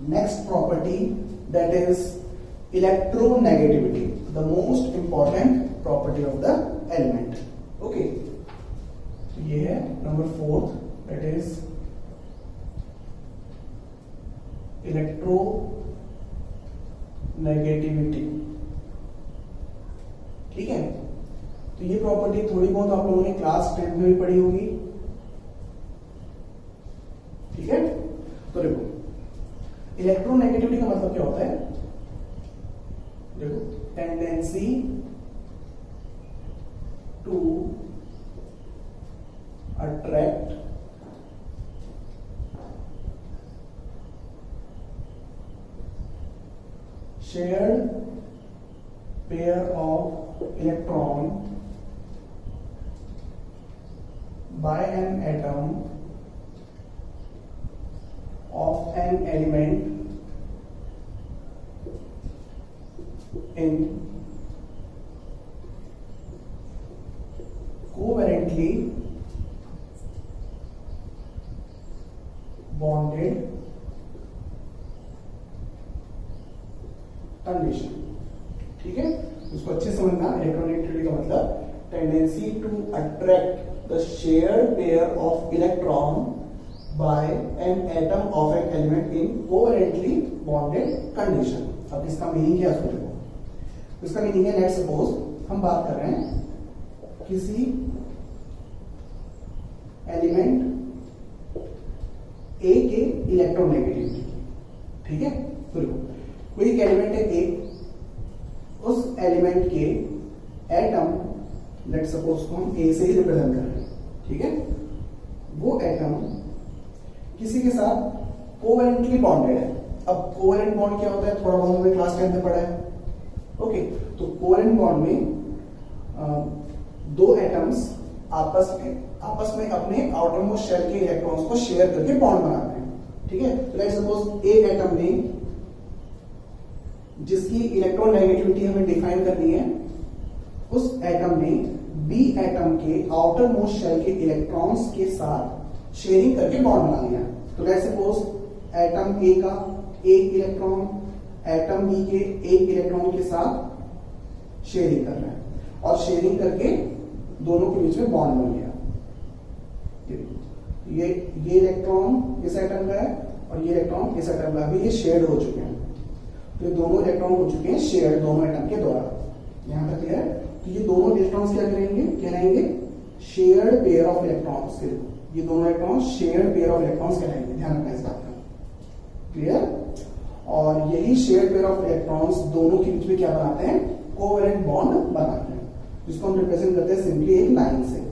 next property, that is electronegativity, the most important property of the element. Okay, तो ये है number 4, that is electro negativity, ठीक है। तो ये प्रॉपर्टी थोड़ी बहुत आप लोगों ने क्लास 10 में भी पढ़ी होगी, ठीक है। तो देखो, इलेक्ट्रोनेगेटिविटी का मतलब क्या होता है? देखो, tendency to attract shared pair of electron by an atom of an element in covalently bonded condition, ठीक है। उसको अच्छे से समझना। इलेक्ट्रोनेगेटिविटी का मतलब tendency to attract the shared pair of electron by an atom of an element in covalently bonded condition। अब इसका मीनिंग क्या है उसको देखो। इसका मीनिंग है, लेट्स सपोज हम बात कर रहे हैं किसी एलिमेंट ए के इलेक्ट्रोनेगेटिविटी, ठीक है। तो देखो, कोई एक एलिमेंट है ए, उस एलिमेंट के एटम, लेट्स सपोज को हम ए से ही रिप्रेजेंट कर रहे हैं, ठीक है। वो एटम किसी के साथ कोवेलेंटली बॉन्डेड है। अब कोवेलेंट बॉन्ड क्या होता है? थोड़ा बहुत हमने क्लास 10 में पढ़ा है, ओके। तो कोवेलेंट बॉन्ड में दो एटम्स आपस में अपने आउटर मोस्ट शेल के इलेक्ट्रॉन्स को शेयर करके बॉन्ड बनाते हैं, ठीक है। तो लेट्स सपोज ए एटम ने, जिसकी इलेक्ट्रॉन नेगेटिविटी हमें डिफाइन करनी है, उस एटम ने बी एटम के आउटर मोस्ट शेल के इलेक्ट्रॉन्स के साथ शेयरिंग करके बॉन्ड बना लिया। तो लेट्स सपोज एटम ए का एक इलेक्ट्रॉन एटम बी के एक इलेक्ट्रॉन के साथ शेयरिंग कर रहे हैं और शेयरिंग करके दोनों के बीच में बॉन्ड बन गया। ये इलेक्ट्रॉन इस एटम का है और ये इलेक्ट्रॉन इस एटम का, अभी ये शेयर्ड हो चुके हैं। तो ये दोनों इलेक्ट्रॉन हो चुके हैं शेयर्ड दोनों एटम के द्वारा। यहां तक क्लियर है? तो ये दोनों इलेक्ट्रॉन्स क्या करेंगे, कहलाएंगे शेयर्ड पेयर ऑफ इलेक्ट्रॉन्स। ये दोनों electron shared pair of electrons कहलाएंगे, ध्यान रखना इस बात का। क्लियर? और यही शेयर्ड पेयर ऑफ इलेक्ट्रॉन्स दोनों के बीच में क्या बनाते हैं, कोवेलेंट बॉन्ड बनाते हैं, जिसको हम रिप्रेजेंट करते हैं सिंपली एक लाइन से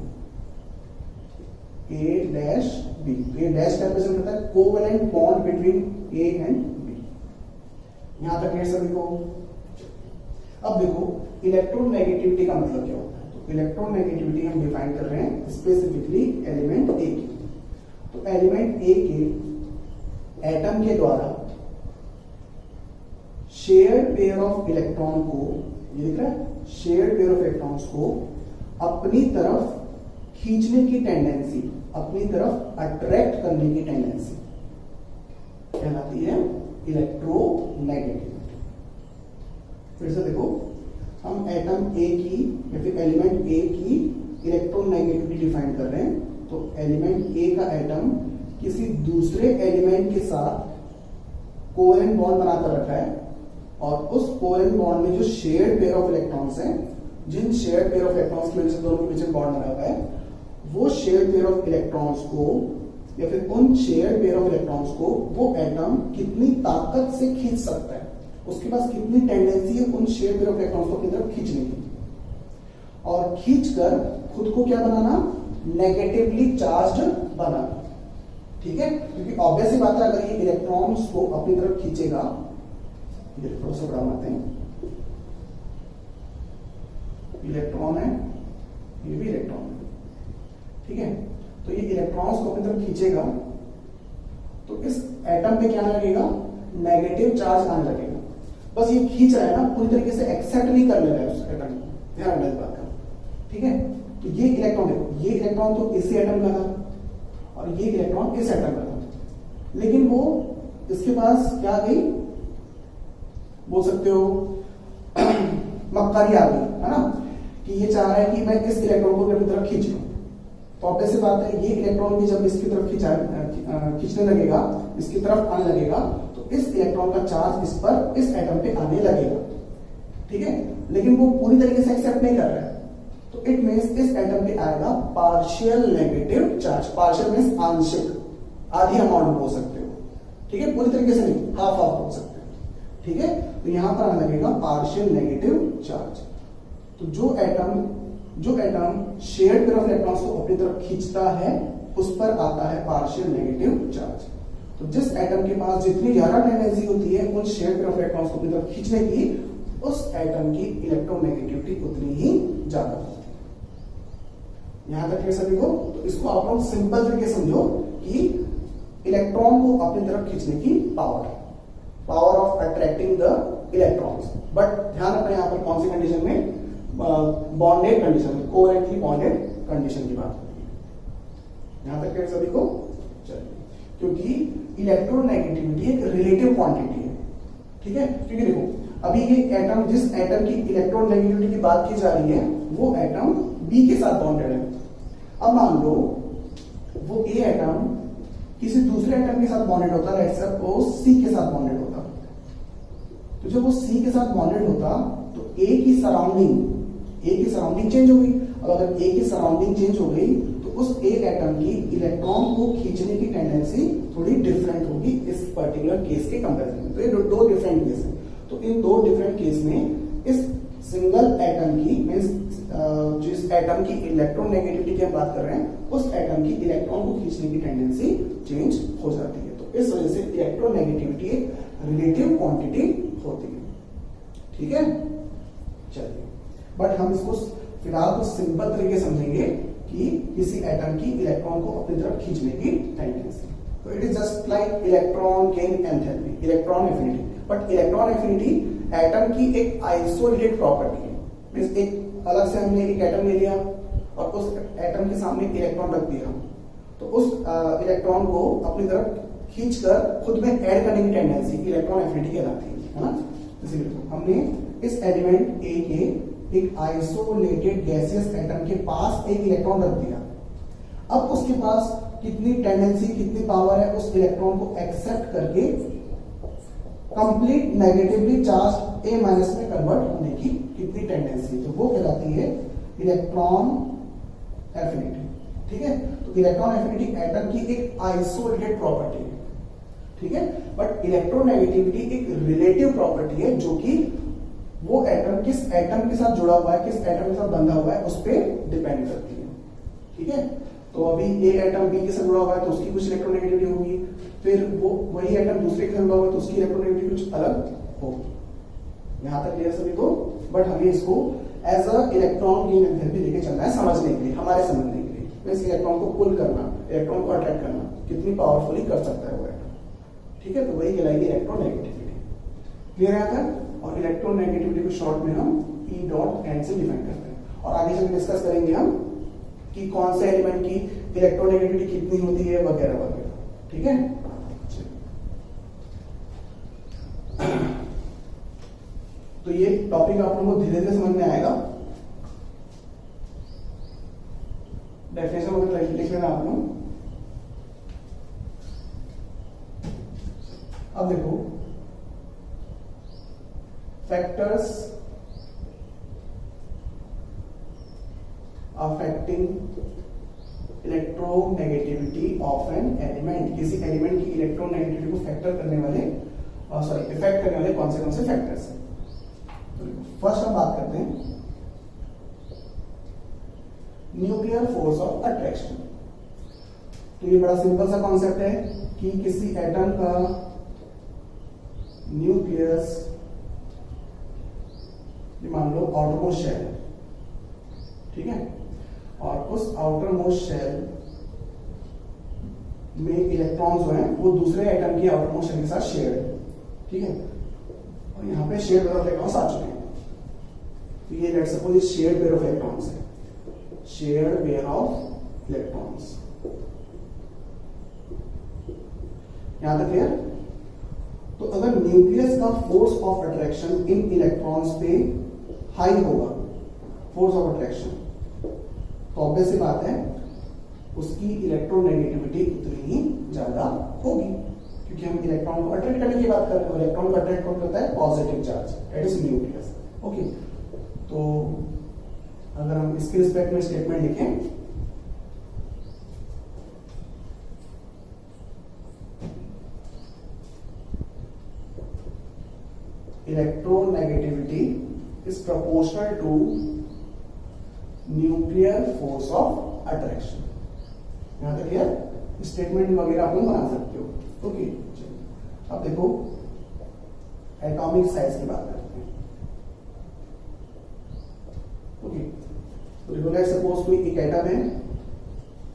A डैश B। तो ये डैश का रिप्रेजेंट करता है covalent bond between A and B। यहां तक क्लियर सभी को? अब देखो इलेक्ट्रोनेगेटिविटी का मतलब क्या होता है। तो इलेक्ट्रोनेगेटिविटी हम डिफाइन कर रहे हैं स्पेसिफिकली एलिमेंट A की। तो एलिमेंट A के एटम के द्वारा शेयर्ड पेयर ऑफ इलेक्ट्रॉन को, ये दिख रहा है, शेयर्ड पेयर ऑफ इलेक्ट्रॉन्स को अपनी तरफ खींचने की टेंडेंसी, अपनी तरफ अट्रैक्ट करने की टेंडेंसी कहलाती है इलेक्ट्रोनेगेटिविटी। फिर से देखो, हम एटम ए की या फिर एलिमेंट ए की इलेक्ट्रोनेगेटिविटी डिफाइन कर रहे हैं। तो एलिमेंट ए का एटम किसी दूसरे एलिमेंट के साथ कोवेलेंट बॉन्ड बनाकर रखा है और उस कोवेलेंट बॉन्ड में जो शेयर्ड पेयर ऑफ इलेक्ट्रॉन्स हैं, जिन शेयर्ड पेयर ऑफ इलेक्ट्रॉन्स की वजह से दोनों के बीच में बॉन्ड बना हुआ है, वो शेयर्ड पेयर ऑफ इलेक्ट्रॉन्स को या फिर उन शेयर्ड पेयर ऑफ इलेक्ट्रॉन्स को वो एटम कितनी ताकत से खींच सकता है, उसके पास कितनी टेंडेंसी है उन शेयर्ड पेयर ऑफ इलेक्ट्रॉन्स को अपनी तरफ खींचने की, और खींचकर खुद को क्या बनाना, नेगेटिवली चार्ज्ड बनाना। ठीक है? क्योंकि ऑब्वियस ही बात है, अगर ये इलेक्ट्रॉन्स को अपनी तरफ खींचेगा, ये थोड़ा सा बड़ा बनाते हैं, इलेक्ट्रॉन है, ये भी इलेक्ट्रॉन है, ठीक है? तो ये इलेक्ट्रॉन्स को अपनी तरफ खींचेगा तो इस एटम पे क्या आने लगेगा, नेगेटिव चार्ज आने लगेगा। बस ये खींच रहा है ना, पूरी तरीके से एक्सेप्ट नहीं कर ले रहा है उस एटम को, ध्यान रखना इस बात का। ठीक है? तो ये इलेक्ट्रॉन देखो, ये इलेक्ट्रॉन तो इसी एटम का था और ये इलेक्ट्रॉन इस एटम का था, लेकिन वो इसके पास क्या आ गई, बोल सकते हो मक्कारी आ गई, है ना, कि ये चाह रहा है कि मैं इस इलेक्ट्रॉन को अपनी तरफ खींच लूं। तो ऑब्वियस सी बात है, ये इलेक्ट्रॉन भी जब इसकी तरफ खींचने लगेगा, इसकी तरफ आने लगेगा, तो इस इलेक्ट्रॉन का चार्ज इस पर, इस एटम पे आने लगेगा। ठीक है? लेकिन वो पूरी तरीके से एक्सेप्ट नहीं कर रहा है, तो इट मींस इस एटम पे आएगा partial negative charge. Partial means आंशिक, आधी अमाउंट बोल सकते हो। ठीक है? पूरी तरीके से नहीं, हाफ हाफ बोल सकते हो। ठीक है? तो यहां पर आने लगेगा पार्शियल नेगेटिव चार्ज। तो जो atom shared pair of electrons को अपनी तरफ खींचता है, उस पर आता है पार्शियल नेगेटिव चार्ज। तो जिस एटम के पास जितनी ज्यादा टेंडेंसी होती है उन शेयर्ड पेयर ऑफ इलेक्ट्रॉन्स को अपनी तरफ खींचने की, उस एटम की इलेक्ट्रोनेगेटिविटी उतनी ही ज्यादा होती है। यहां तक सभी को? तो इसको आप लोग सिंपल तरीके समझो कि इलेक्ट्रॉन को अपनी तरफ खींचने की power of attracting the electrons. But ध्यान रखना यहां पर कौन सी कंडीशन में, बॉन्डेड कंडीशन में, कोवेलेंटली बॉन्डेड कंडीशन की बात होती है। यहां तक सभी को? चलिए, क्योंकि इलेक्ट्रोनेगेटिविटी एक रिलेटिव क्वांटिटी है। ठीक है? क्योंकि देखो, अभी ये एटम, जिस एटम की इलेक्ट्रोनेगेटिविटी की बात की जा रही है, वो एटम बी के साथ बॉन्डेड है। अब मान लो वो ए एटम किसी दूसरे एटम के साथ बॉन्डेड होता, लेट्स सपोज सी के साथ बॉन्डेड होता। तो जब वो सी के साथ बॉन्डेड होता तो ए की सराउंडिंग चेंज हो गई। अब अगर ए की सराउंडिंग चेंज हो गई तो उस ए एटम की इलेक्ट्रॉन को खींचने की टेंडेंसी थोड़ी डिफरेंट होगी इस पर्टिकुलर केस के कंपैरिजन में। तो ये दो डिफरेंट केस हैं। तो इन दो डिफरेंट केस में इस सिंगल एटम की, मींस जिस एटम की इलेक्ट्रोनेगेटिविटी की हम बात कर रहे हैं, उस एटम की इलेक्ट्रॉन को खींचने की टेंडेंसी चेंज हो जाती है। तो इस वजह से इलेक्ट्रोनेगेटिविटी एक रिलेटिव क्वांटिटी होती है। ठीक है? चलिए, बट हम इसको फिलहाल तो सिंपल तरीके समझेंगे कि किसी एटम की इलेक्ट्रॉन को अपनी तरफ खींचने की टेंडेंसी। तो it is just like electron gain enthalpy, electron affinity. But electron affinity atom की एक आइसोलेटेड प्रॉपर्टी है। मींस एक अलग से हमने एक एटम ले लिया और उस एटम के सामने इलेक्ट्रॉन रख दिया, तो उस इलेक्ट्रॉन को अपनी तरफ खींचकर खुद में ऐड करने की टेंडेंसी इलेक्ट्रॉन एफिनिटी कहलाती है ना। इसीलिए हमने इस एलिमेंट ए के एक आइसोलेटेड गैसियस एटम के पास एक इलेक्ट्रॉन रख दिया, अब उसके पास कितनी टेंडेंसी, कितनी पावर है उस इलेक्ट्रॉन को एक्सेप्ट करके कंप्लीट नेगेटिवली चार्ज ए माइनस में कन्वर्ट होने की कितनी टेंडेंसी, तो वो कहलाती है इलेक्ट्रॉन एफिनिटी। ठीक है, तो इलेक्ट्रॉन एफिनिटी एटम की एक आइसोलेटेड प्रॉपर्टी है। ठीक है, बट इलेक्ट्रोनेगेटिविटी एक रिलेटिव प्रॉपर्टी है जो कि वो एटम किस एटम के साथ जुड़ा हुआ है, किस एटम के साथ बंधा हुआ है उस पर डिपेंड करती है। ठीक है, तो अभी ए एटम बी के साथ जुड़ा हुआ है तो उसकी कुछ इलेक्ट्रोनेगेटिविटी होगी, फिर वो वही एटम दूसरे के साथ जुड़ा हुआ है तो उसकी इलेक्ट्रोनेगेटिविटी कुछ अलग होगी। यहां तक क्लियर सभी को? बट हमें इसको as a electron gain enthalpy लेके चलना है, समझने के लिए, हमारे समझने के लिए। तो इस इलेक्ट्रॉन को पुल करना, इलेक्ट्रॉन को अट्रैक्ट करना कितनी पावरफुली कर सकता है वो एटम। ठीक है, तो वही कहलाएगी इलेक्ट्रोनेगेटिविटी। क्लियर है तक? और इलेक्ट्रोनेगेटिविटी को शॉर्ट में हम ई डॉट एन से डिफाइन करते हैं, और आगे चल डिस्कस करेंगे हम कि कौन से एलिमेंट की इलेक्ट्रोनेगेटिविटी कितनी होती है वगैरह वगैरह। ठीक है, तो ये टॉपिक आप लोगों को धीरे धीरे समझ में आएगा। डेफिनेशन वगैरह लिख लेना आप लोग। अब देखो factors affecting electronegativity of an element, किसी एलिमेंट की इलेक्ट्रोनेगेटिविटी को फैक्टर करने वाले इफेक्ट करने वाले कौन से फैक्टर्स हैं। फर्स्ट हम बात करते हैं न्यूक्लियर फोर्स ऑफ अट्रैक्शन। तो ये बड़ा सिंपल सा कॉन्सेप्ट है कि किसी एटम का न्यूक्लियस, मान लो आउटर मोस्ट शेल, ठीक है, और उस आउटर मोस्ट शेल में इलेक्ट्रॉन्स जो हैं वो दूसरे एटम की आउटर मोस्ट शेल के साथ शेयर है। ठीक है, और यहाँ पे शेयर पेयर ऑफ इलेक्ट्रॉन्स आ चुके हैं। तो ये let's suppose share pair of electrons है, शेयर पेयर ऑफ इलेक्ट्रॉन्स। यहां तक क्लियर? तो अगर न्यूक्लियस का force of attraction in electrons पे हाई होगा, फोर्स ऑफ अट्रैक्शन, तो ऑब्वियस सी बात है उसकी इलेक्ट्रोनेगेटिविटी उतनी ही ज्यादा होगी, क्योंकि हम इलेक्ट्रॉन को अट्रैक्ट करने की बात कर रहे हैं। इलेक्ट्रॉन को अट्रैक्ट कौन करता है? Positive charge, that is nucleus. Okay, तो अगर हम इसके रिस्पेक्ट में स्टेटमेंट लिखें, electronegativity is proportional to nuclear force of attraction. यहां तक क्लियर? स्टेटमेंट वगैरह आप लोग बना सकते हो। ओके, अब देखो एटॉमिक साइज की बात करते हैं। ओके, तो देखो लेट्स सपोज कोई एक एटम है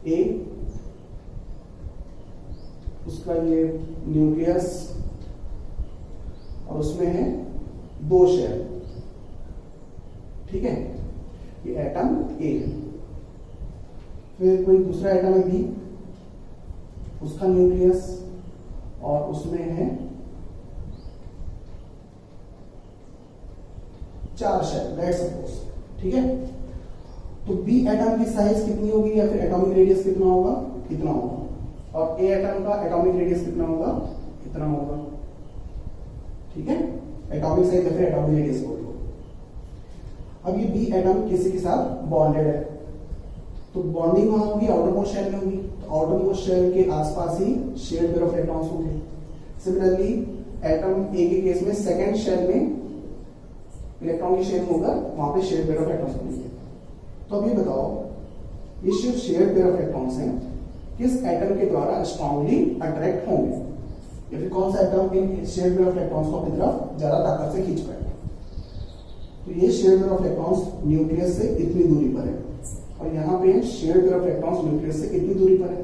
ए, उसका ये न्यूक्लियस और उसमें है 2 शेल। ठीक है, ये एटम ए है। फिर कोई दूसरा एटम है बी, उसका न्यूक्लियस और उसमें है 4 शेल, लेट्स सपोज। ठीक है, तो बी एटम की साइज कितनी होगी या फिर एटॉमिक रेडियस कितना होगा? इतना होगा। और ए एटम का एटॉमिक रेडियस कितना होगा? इतना होगा। ठीक है, एटॉमिक साइज या फिर एटॉमिक रेडियस बोल दो। अब ये बी एटम किसी के साथ बॉन्डेड है, तो बॉन्डिंग वहां होगी आउटर मोस्ट शेल में होगी, तो आउटर मोस्ट शेल के आसपास ही शेयर पेयर ऑफ इलेक्ट्रॉन्स होंगे। सिमिलरली एटम ए के केस में सेकेंड शेल में इलेक्ट्रॉन की शेयरिंग होगा, वहां पे शेयर पेयर ऑफ इलेक्ट्रॉन्स बनेंगे। तो अब ये बताओ, ये सिर्फ शेयर पेयर ऑफ इलेक्ट्रॉन्स हैं, किस एटम के द्वारा स्ट्रांगली अट्रैक्ट होंगे, या फिर कौन सा atom in share pair of electrons को अपनी तरफ ज्यादा ताकत से खींच पाएगा? तो ये share pair of electrons nucleus से इतनी दूरी पर है, और यहाँ पे share pair of electrons nucleus से इतनी दूरी पर है।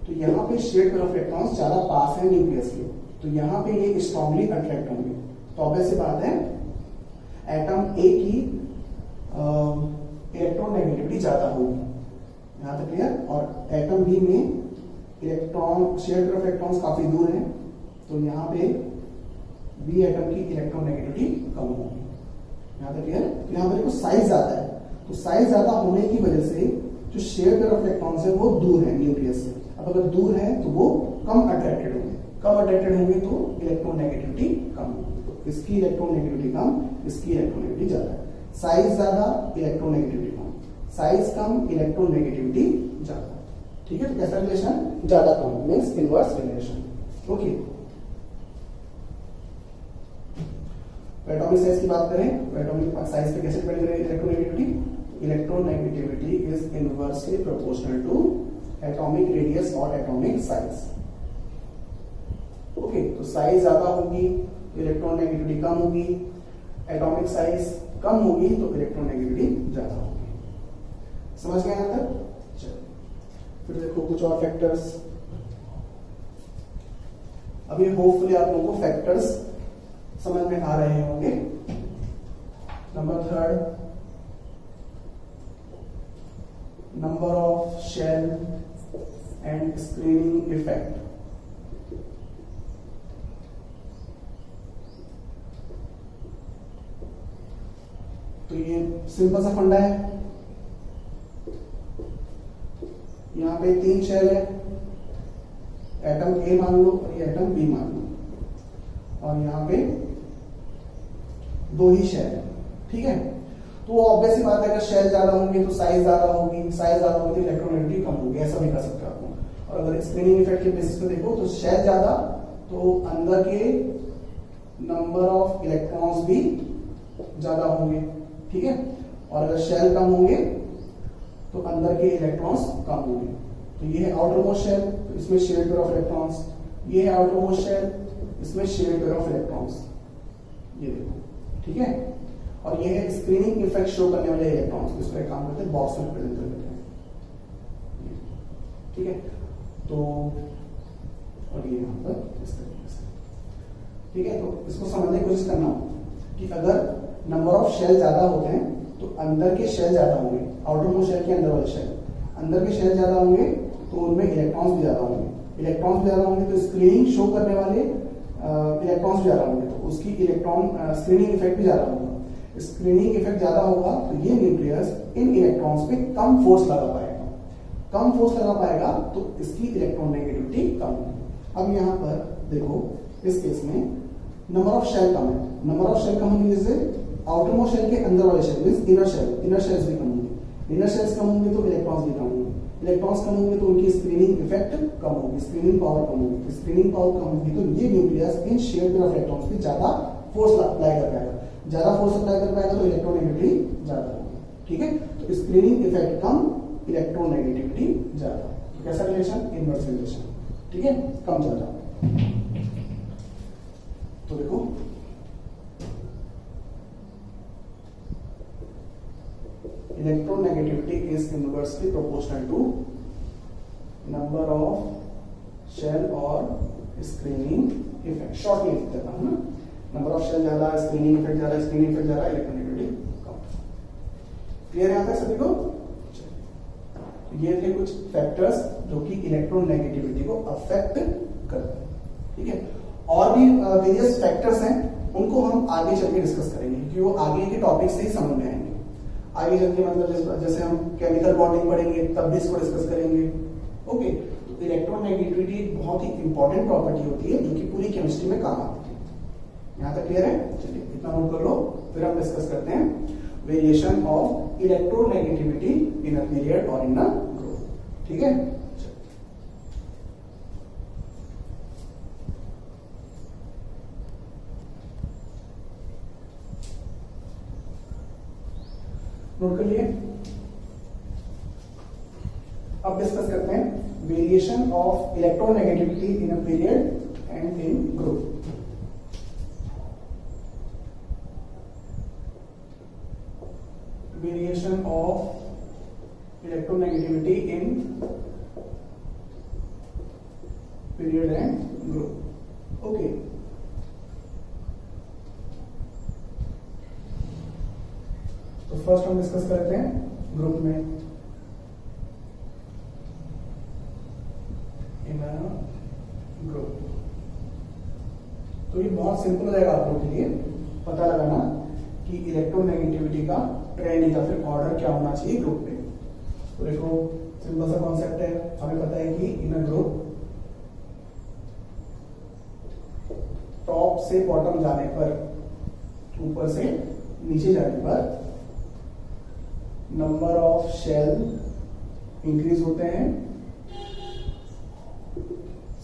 तो यहाँ पे शेयर पेयर ऑफ इलेक्ट्रॉन्स ज्यादा पास है न्यूक्लियस के, तो यहाँ पे ये स्ट्रांगली अट्रैक्ट होंगे। तो ऑब्वियस सी बात है एटम ए की इलेक्ट्रोनेगेटिविटी ज्यादा होगी। यहां तक क्लियर? और एटम बी में electron, share pair of electrons काफी दूर है, तो यहाँ पे बी एटम की इलेक्ट्रोनेगेटिविटी कम होगी। यहाँ तक क्लियर है। यहाँ पर साइज ज्यादा है, तो साइज ज्यादा होने की वजह से जो शेयर पेयर ऑफ इलेक्ट्रॉन्स है वो दूर है न्यूक्लियस से। अब अगर दूर है तो वो कम अट्रैक्टेड होंगे, कम अट्रैक्टेड होंगे तो इलेक्ट्रॉन नेगेटिविटी कम होगी। तो इसकी इलेक्ट्रॉन नेगेटिविटी कम, इसकी इलेक्ट्रॉन नेगेटिविटी ज्यादा है। साइज ज्यादा, इलेक्ट्रॉन नेगेटिविटी कम, साइज कम, इलेक्ट्रॉन नेगेटिविटी ज्यादा। ठीक है, तो कैसा रिलेशन? ज्यादा कम means inverse relation. Okay, atomic size की बात करें तो एटॉमिक साइज पे कैसे डिपेंड करेगी electron negativity? Electron negativity is inversely proportional to atomic radius और एटॉमिक साइज। ओके, तो साइज ज्यादा होगी तो इलेक्ट्रॉन नेगेटिविटी कम होगी, एटॉमिक साइज कम होगी तो इलेक्ट्रॉन नेगेटिविटी ज्यादा होगी। समझ गए यहां तक? चलो फिर देखो कुछ और फैक्टर्स। अभी होपफुली आप लोगों को फैक्टर्स समझ में आ रहे होंगे। Number 3, number of shell and screening effect. तो ये सिंपल सा फंडा है। यहां पे 3 शेल है, एटम ए मान लो और ये एटम बी मान लो, और यहां पे 2 ही शेल है। ठीक है, तो ऑब्वियस सी बात है अगर शेल ज्यादा होंगे तो साइज ज्यादा होगी, साइज ज्यादा होगी तो इलेक्ट्रोनेगेटिविटी कम होगी, ऐसा भी कर सकते हो आप। और अगर स्क्रीनिंग इफेक्ट के बेसिस पे देखो तो शेल ज्यादा तो अंदर के नंबर ऑफ इलेक्ट्रॉन्स भी ज्यादा होंगे। ठीक है, और अगर शेल कम होंगे तो अंदर के इलेक्ट्रॉन्स कम होंगे। तो ये है आउटर मोस्ट शेल, तो इसमें शेयर्ड पेयर ऑफ इलेक्ट्रॉन्स। ये है आउटर मोस्ट शेल, इसमें शेयर्ड पेयर ऑफ इलेक्ट्रॉन्स। ये देखो, ठीक है। और ये है स्क्रीनिंग इफेक्ट शो करने वाले इलेक्ट्रॉन्स, इसको एक काम करते हैं बॉक्स में रिप्रेजेंट कर लेते हैं। ठीक है, तो और ये यहां पर इस तरीके से। ठीक है, तो इसको समझने की कोशिश करना कि अगर नंबर ऑफ शेल ज्यादा होते हैं तो अंदर के शेल ज्यादा होंगे, आउटर मोस्ट शेल के अंदर वाले शेल, अंदर के शेल ज्यादा होंगे तो उनमें इलेक्ट्रॉन्स भी ज्यादा होंगे। इलेक्ट्रॉन्स भी ज्यादा होंगे तो स्क्रीनिंग शो करने वाले इलेक्ट्रॉन्स भी ज्यादा होंगे, तो उसकी इलेक्ट्रॉन स्क्रीनिंग इफेक्ट भी ज्यादा होगा। स्क्रीनिंग इफेक्ट ज्यादा होगा तो ये न्यूक्लियस इन इलेक्ट्रॉन्स पे कम फोर्स लगा पाएगा, कम फोर्स लगा पाएगा तो इसकी इलेक्ट्रॉन नेगेटिविटी कम होगी। अब यहाँ पर देखो इस केस में नंबर ऑफ शेल कम है, नंबर ऑफ शेल कम होने से आउटर मोस्ट शेल के अंदर वाले शेल मींस इनर शेल्स भी कम होंगे, इनर शेल्स कम होंगे तो इलेक्ट्रॉन्स भी कम होंगे, इलेक्ट्रॉन्स कम होंगे तो उनकी स्क्रीनिंग इफेक्ट कम होगी, स्क्रीनिंग पावर कम होगी, स्क्रीनिंग पावर कम होगी तो ये nucleus in share pair of electrons पे ज्यादा फोर्स अप्लाई कर पाएगा, ज्यादा फोर्स अप्लाई कर पाएगा तो इलेक्ट्रोनेगेटिविटी ज्यादा होगी। ठीक है, तो स्क्रीनिंग इफेक्ट कम, इलेक्ट्रोनेगेटिविटी ज्यादा। तो कैसा रिलेशन? Inverse relation. ठीक है, कम ज्यादा। तो देखो electronegativity is inversely proportional to number of shell और स्क्रीनिंग इफेक्ट। शॉर्ट में लिख देता हूं ना, नंबर ऑफ शेल ज्यादा, स्क्रीनिंग इफेक्ट ज्यादा, स्क्रीनिंग इफेक्ट ज्यादा, इलेक्ट्रोनेगेटिविटी कम। क्लियर है आपको सभी को? ये थे कुछ फैक्टर्स जो कि इलेक्ट्रोनेगेटिविटी को अफेक्ट करते हैं। ठीक है, और भी वेरियस फैक्टर्स हैं, उनको हम आगे चल के डिस्कस करेंगे क्योंकि वो आगे के टॉपिक से ही समझ में आएंगे। आगे चल के मतलब जैसे हम केमिकल बॉन्डिंग पढ़ेंगे तब भी इसको डिस्कस करेंगे। ओके, तो इलेक्ट्रोनेगेटिविटी एक बहुत ही इंपॉर्टेंट प्रॉपर्टी होती है जो कि पूरी केमिस्ट्री में काम आती है। यहां तक क्लियर है? चलिए इतना नोट कर लो, फिर हम डिस्कस करते हैं variation of electronegativity in a period और इन अ ग्रुप। ठीक है, नोट कर लिए। अब डिस्कस करते हैं variation of electronegativity in a period and in group. Variation of electronegativity in period and group. Okay. तो फर्स्ट हम डिस्कस करते हैं ग्रुप में। इन ग्रुप तो ये बहुत सिंपल हो जाएगा आप लोगों के लिए पता लगाना कि इलेक्ट्रोनेगेटिविटी का ट्रेंड या फिर ऑर्डर क्या होना चाहिए ग्रुप में। तो देखो सिंपल सा कॉन्सेप्ट है, हमें पता है कि इन अ ग्रुप टॉप से बॉटम जाने पर, ऊपर से नीचे जाने पर नंबर ऑफ शेल इंक्रीज होते हैं,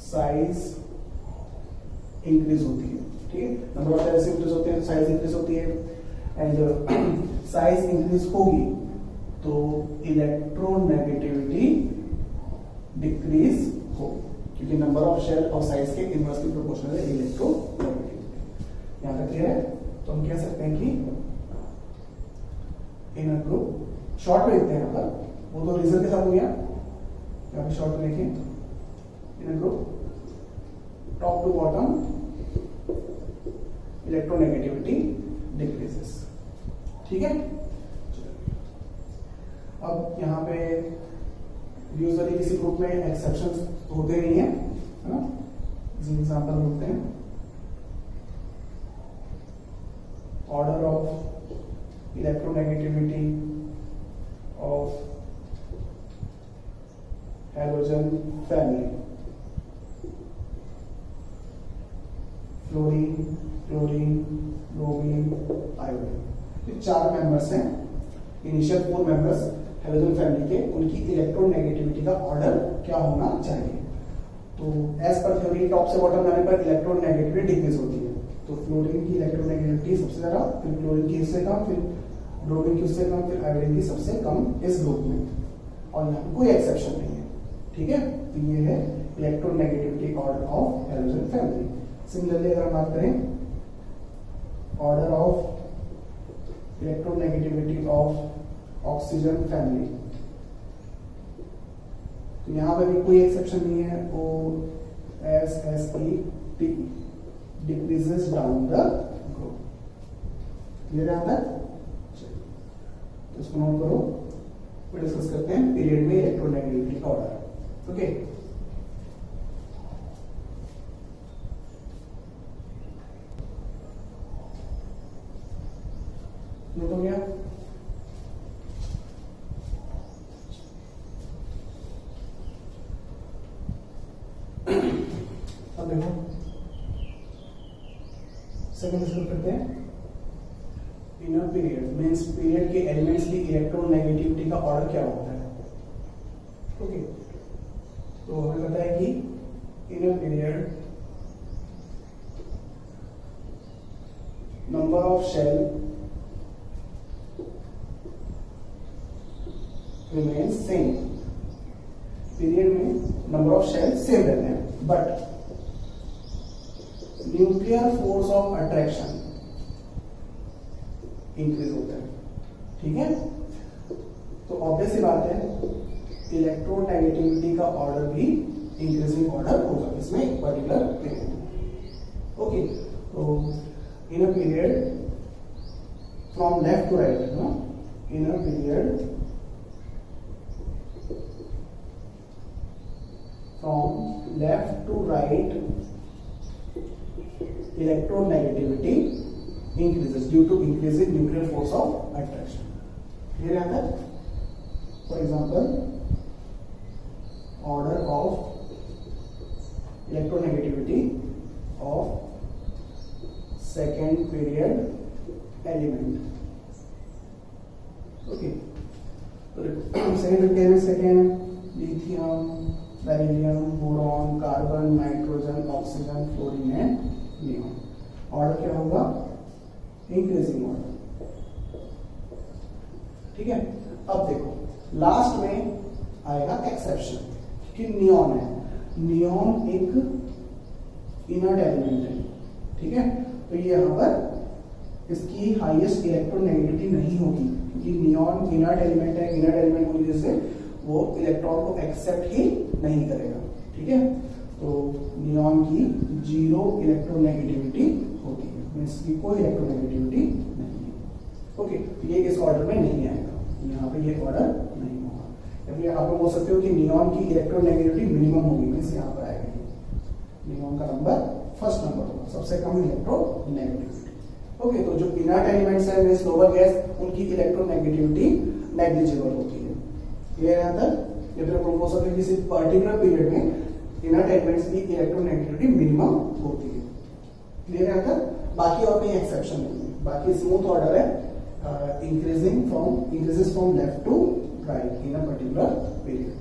साइज इंक्रीज होती है। ठीक है, नंबर ऑफ शेल्स इंक्रीज होते हैं, साइज इंक्रीज होती है, एंड साइज इंक्रीज होगी तो इलेक्ट्रोनेगेटिविटी डिक्रीज होगी, क्योंकि नंबर ऑफ शेल और साइज के इनवर्सली प्रोपोर्शनल है इलेक्ट्रोनेगेटिविटी। यहां तक क्लियर है? तो हम कह सकते हैं कि इन अ ग्रुप, शॉर्ट में लिखते हैं यहाँ पर, वो तो रीजन के साथ हो गया, यहाँ पे शॉर्ट में लिखें, in a group top to bottom electronegativity decreases. ठीक है, अब यहाँ पे यूजुअली किसी ग्रुप में एक्सेप्शंस होते नहीं है ना, एग्जांपल होते हैं order of electronegativity of halogen family, fluorine, chlorine, bromine, iodine, ये 4 मेंबर्स हैं, इनिशियल 4 मेंबर्स हैलोजन फैमिली के, उनकी इलेक्ट्रोनेगेटिविटी का ऑर्डर क्या होना चाहिए। तो एज पर थ्योरी टॉप से बॉटम जाने पर इलेक्ट्रोनेगेटिविटी डिक्रीज होती है, तो फ्लोरीन की इलेक्ट्रोनेगेटिविटी सबसे ज्यादा, फिर क्लोरीन की उससे कम, फिर ब्रोमीन की उससे कम, फिर आयोडीन की सबसे कम इस ग्रुप में, और यहाँ कोई एक्सेप्शन नहीं है। ठीक है, तो ये है electronegativity order of halogen family. Similarly अगर हम बात करें order of electronegativity of oxygen family, तो यहां पर भी कोई एक्सेप्शन नहीं है, OSSE decreases down the group. Clear है यहाँ तक? तो इसको नोट करो, फिर डिस्कस करते हैं पीरियड में इलेक्ट्रोनेगेटिविटी का ऑर्डर। ओके, नोट हो गया? अब देखो सेकंड डिस्कस करते हैं, in a period means period के एलिमेंट्स की इलेक्ट्रोनेगेटिविटी का ऑर्डर क्या होता है। ओके, तो हमें पता है कि in a period number of shell remains same, period में नंबर ऑफ शेल सेम रहते हैं, but nuclear force of attraction increase होता है। ठीक है, तो ऑब्वियस सी बात है इलेक्ट्रोनेगेटिविटी का ऑर्डर भी इंक्रीजिंग ऑर्डर होगा इसमें एक पर्टिकुलर पीरियड। ओके, तो in a period from left to right, in a period from left to right electronegativity increases due to increasing nuclear force of attraction. Clear है that? For example, order of electronegativity of second period element. Okay, second period second lithium, beryllium, boron, carbon, nitrogen, oxygen, fluorine and neon. Order क्या होगा? Increasing order. ठीक है, अब देखो last में आएगा exception कि नियॉन है, नियॉन एक इनर्ट एलिमेंट है। ठीक है, तो ये यहां पर इसकी हाईएस्ट इलेक्ट्रोनेगेटिविटी नहीं होगी, क्योंकि नियॉन इनर्ट एलिमेंट है, इनर्ट एलिमेंट होने की वजह से वो इलेक्ट्रॉन को एक्सेप्ट ही नहीं करेगा। ठीक है, तो नियॉन की 0 इलेक्ट्रोनेगेटिविटी होती है, मींस की कोई इलेक्ट्रोनेगेटिविटी नहीं है। ओके, ये इस ऑर्डर में नहीं आएगा, यहाँ पे ये ऑर्डर नहीं होगा, या फिर आप बोल सकते हो कि नियॉन की इलेक्ट्रोनेगेटिविटी मिनिमम होगी, मींस यहाँ पर आएगा नियॉन का नंबर फर्स्ट नंबर होगा, सबसे कम इलेक्ट्रोनेगेटिविटी। ओके, तो जो इनर्ट एलिमेंट्स है मींस लोअर गैस, उनकी इलेक्ट्रोनेगेटिविटी नेग्लिजिबल होती है। क्लियर है तक? ये फिर प्रोपोजल में किसी पर्टिकुलर पीरियड में इनर्ट एलिमेंट्स की इलेक्ट्रोनेगेटिविटी मिनिमम होती है। क्लियर है तक? बाकी और कोई एक्सेप्शन नहीं है, बाकी स्मूथ ऑर्डर है, increases from left to right in a particular period.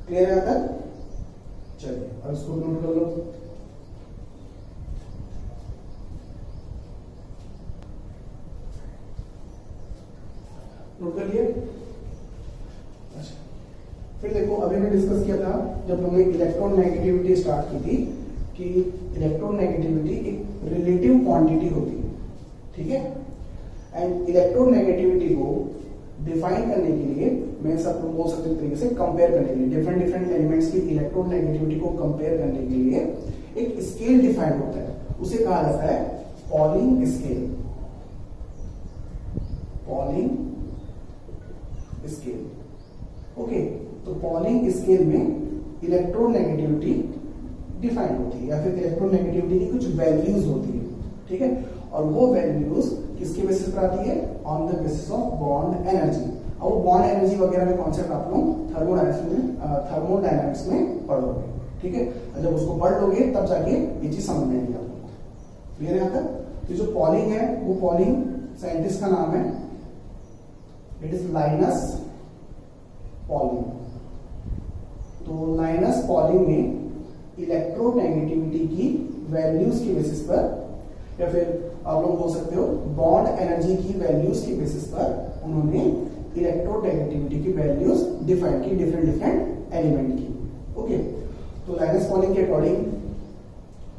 Clear है तक? चलिए अब इसको नोट कर लो। नोट कर लिए? अच्छा, फिर देखो अभी हमने डिस्कस किया था जब हमने इलेक्ट्रोनेगेटिविटी स्टार्ट की थी कि इलेक्ट्रोनेगेटिविटी एक रिलेटिव क्वांटिटी होती है, ठीक है। एंड इलेक्ट्रोनेगेटिविटी को डिफाइन करने के लिए मैं सब बोल सकते हैं तरीके से कंपेयर करने के लिए डिफरेंट डिफरेंट एलिमेंट्स की इलेक्ट्रोनेगेटिविटी को कंपेयर करने के लिए एक स्केल डिफाइन होता है, उसे कहा जाता है polling scale. Polling scale, okay. तो पॉलिंग स्केल में इलेक्ट्रोनेगेटिविटी डिफाइन होती है या फिर इलेक्ट्रोनेगेटिविटी की कुछ वैल्यूज होती है, ठीक है। और वो वैल्यूज किसके बेसिस पर आती है? On the basis of bond energy. अब वो बॉन्ड एनर्जी वगैरह के कॉन्सेप्ट आप लोग थर्मोडायनामिक्स में पढ़ोगे, ठीक है। जब उसको पढ़ लोगे तब जाके ये चीज समझ में आएगी आपको। क्लियर है यहाँ तक? तो जो पॉलिंग है वो पॉलिंग साइंटिस्ट का नाम है, इट इज लाइनस पॉलिंग। तो लाइनस पॉलिंग में इलेक्ट्रोनेगेटिविटी की वैल्यूज के बेसिस पर या फिर आप लोग बोल सकते हो बॉन्ड एनर्जी की वैल्यूज के बेसिस पर उन्होंने इलेक्ट्रोनेगेटिविटी की वैल्यूज डिफाइन की डिफरेंट डिफरेंट एलिमेंट की, ओके। तो लाइनस पॉलिंग के अकॉर्डिंग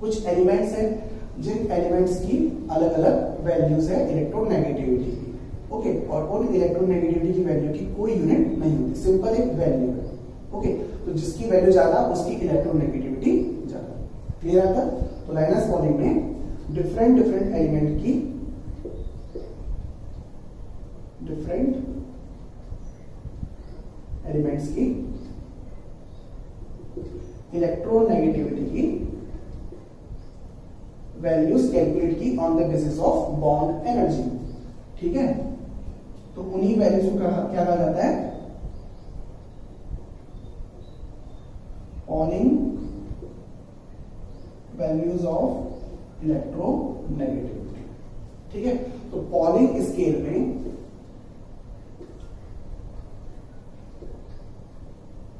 कुछ एलिमेंट्स हैं जिन एलिमेंट्स की अलग अलग वैल्यूज है इलेक्ट्रोनेगेटिविटी की, ओके। और उन इलेक्ट्रोनेगेटिविटी की वैल्यू की कोई यूनिट नहीं होती, सिंपल एक वैल्यू है, ओके। तो जिसकी वैल्यू ज्यादा उसकी इलेक्ट्रोनेगेटिविटी ज्यादा। क्लियर आता? तो लाइनस पॉलिंग में डिफरेंट डिफरेंट एलिमेंट की डिफरेंट एलिमेंट्स की इलेक्ट्रोनेगेटिविटी की वैल्यूज कैलकुलेट की on the basis of bond energy, ठीक है। तो उन्हीं वैल्यूज को क्या कहा जाता है? पॉलिंग वैल्यूज ऑफ इलेक्ट्रोनेगेटिविटी, ठीक है। तो पॉलिंग स्केल में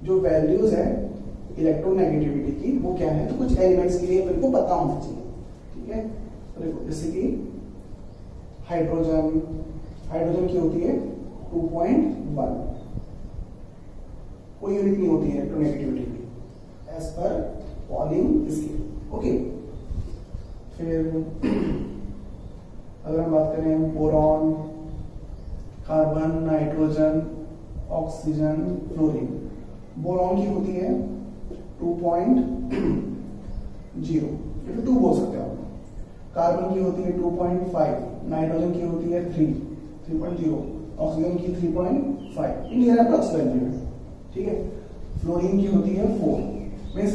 जो वैल्यूज है इलेक्ट्रोनेगेटिविटी की वो क्या है? तो कुछ एलिमेंट्स के लिए मेरे को पता होना चाहिए, ठीक है। तो देखो जैसे कि हाइड्रोजन की होती है 2.1, कोई यूनिट नहीं होती है इलेक्ट्रोनेगेटिविटी की as per polling scale, okay. फिर अगर हम बात करें boron, carbon, nitrogen, oxygen, fluorine, boron की होती है 2.0, 2 बोल सकते हो आप। कार्बन की होती है 2.5, नाइट्रोजन की होती है 3.0, ऑक्सीजन की 3.5, इंडियन अप्रॉक्स वैल्यू है, ठीक है। फ्लोरीन की होती है 4। Means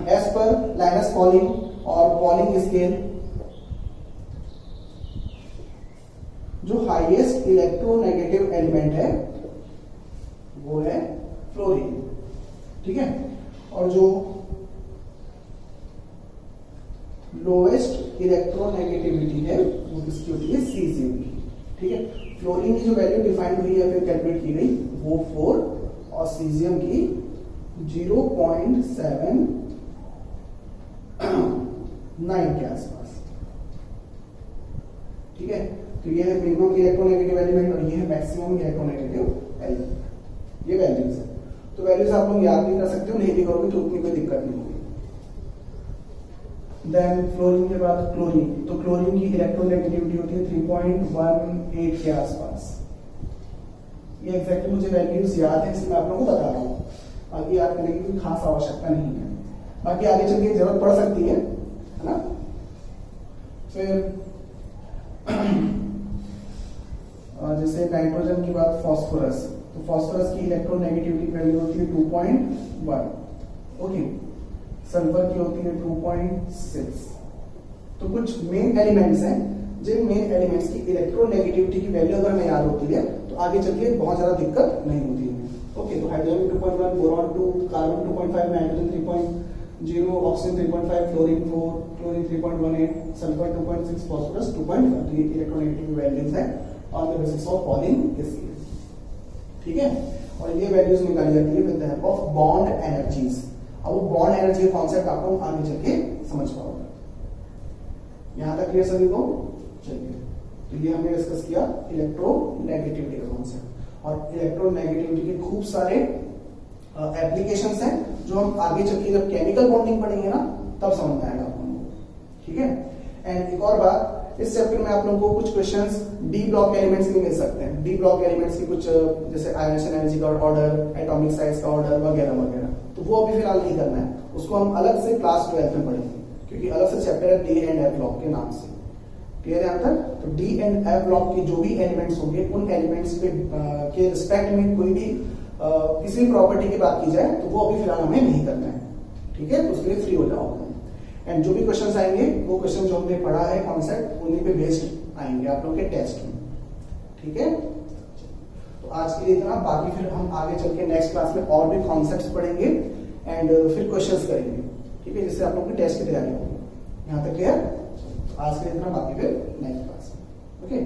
as per Linus Pauling और पॉलिंग स्केल जो हाईएस्ट इलेक्ट्रोनेगेटिव एलिमेंट है वो है फ्लोरीन, ठीक है। और जो लोएस्ट इलेक्ट्रोनेगेटिविटी है वो किसकी होती है? सीजियम की, ठीक है। फ्लोरीन की जो वैल्यू डिफाइन हुई या फिर कैलकुलेट की गई वो 4 और सीजियम की 0.79 के आसपास, ठीक है। तो ये है मिनिमम इलेक्ट्रोनेगेटिव एलिमेंट और ये है मैक्सिमम इलेक्ट्रोनेगेटिव एलिमेंट, ये वैल्यूज है। तो वैल्यूज आप लोग याद भी कर सकते हो, नहीं भी करोगे तो उतनी कोई दिक्कत नहीं होगी। देन फ्लोरीन के बाद क्लोरीन, तो क्लोरीन की इलेक्ट्रोनेगेटिविटी होती है 3.18 के आसपास। ये एग्जैक्टली मुझे वैल्यूज याद है इसलिए मैं आप लोगों को बता रहा हूँ, बाकी याद करने की कोई खास आवश्यकता नहीं है। बाकी आगे चल के जरूरत पड़ सकती है ना। फिर जैसे नाइट्रोजन की बात फास्फोरस, तो फास्फोरस की इलेक्ट्रोनेगेटिविटी वैल्यू होती है 2.1, ओके। सल्फर की होती है 2.6, तो कुछ मेन एलिमेंट्स हैं, जिन मेन एलिमेंट्स की इलेक्ट्रोनेगेटिविटी की वैल्यू अगर हमें याद होती है तो आगे चल के बहुत ज्यादा दिक्कत नहीं होती है। ओके, तो hydrogen 2.1, boron 2, carbon 2.5, nitrogen 3.0, oxygen 3.5, fluorine 4, chlorine 3.18, sulphur 2.6, phosphorus 2.1। तो ये इलेक्ट्रोनेगेटिविटी वैल्यूज हैं on the basis of polling scale. ठीक है, और ये वैल्यूज निकाली जाती है with the help of bond energies. अब वो बॉन्ड एनर्जी कॉन्सेप्ट आपको आगे चल के समझ पाओगे। यहां तक क्लियर सभी को? चलिए, तो ये हमने डिस्कस किया इलेक्ट्रोनेगेटिविटी का कॉन्सेप्ट, और इलेक्ट्रोनेगेटिविटी के खूब सारे एप्लीकेशंस हैं जो हम आगे चल के जब केमिकल बॉन्डिंग पढ़ेंगे ना तब समझ में आएगा आप लोगों को। ठीक है, एंड एक और बात, इस चैप्टर में आप लोगों को कुछ क्वेश्चंस डी ब्लॉक एलिमेंट्स भी मिल सकते हैं। डी ब्लॉक एलिमेंट्स की कुछ जैसे आयोनेशन एनर्जी का ऑर्डर, एटॉमिक साइज का ऑर्डर वगैरह वगैरह, तो वो अभी फिलहाल नहीं करना है, उसको हम अलग से क्लास 12 में पढ़ेंगे, क्योंकि अलग से चैप्टर है डी एंड एफ ब्लॉक के नाम से। क्लियर है यहाँ तक? तो डी एंड एफ ब्लॉक के जो भी एलिमेंट्स होंगे उन एलिमेंट्स के रिस्पेक्ट में कोई भी किसी भी प्रॉपर्टी की बात की जाए तो वो अभी फिलहाल हमें नहीं करना है। ठीक है, तो उसके लिए फ्री हो जाओ। एंड जो भी क्वेश्चंस आएंगे वो क्वेश्चन जो हमने पढ़ा है कॉन्सेप्ट उन्हीं पे बेस्ड आएंगे आप लोग के टेस्ट में। ठीक है, तो आज के लिए इतना, बाकी फिर हम आगे चल के नेक्स्ट क्लास में और भी कॉन्सेप्ट्स पढ़ेंगे एंड फिर क्वेश्चंस करेंगे। ठीक है, जिससे आप लोग की टेस्ट की तैयारी होगी। यहाँ तक क्लियर? आज के लिए इतना, बाकी फिर नेक्स्ट क्लास में। ओके।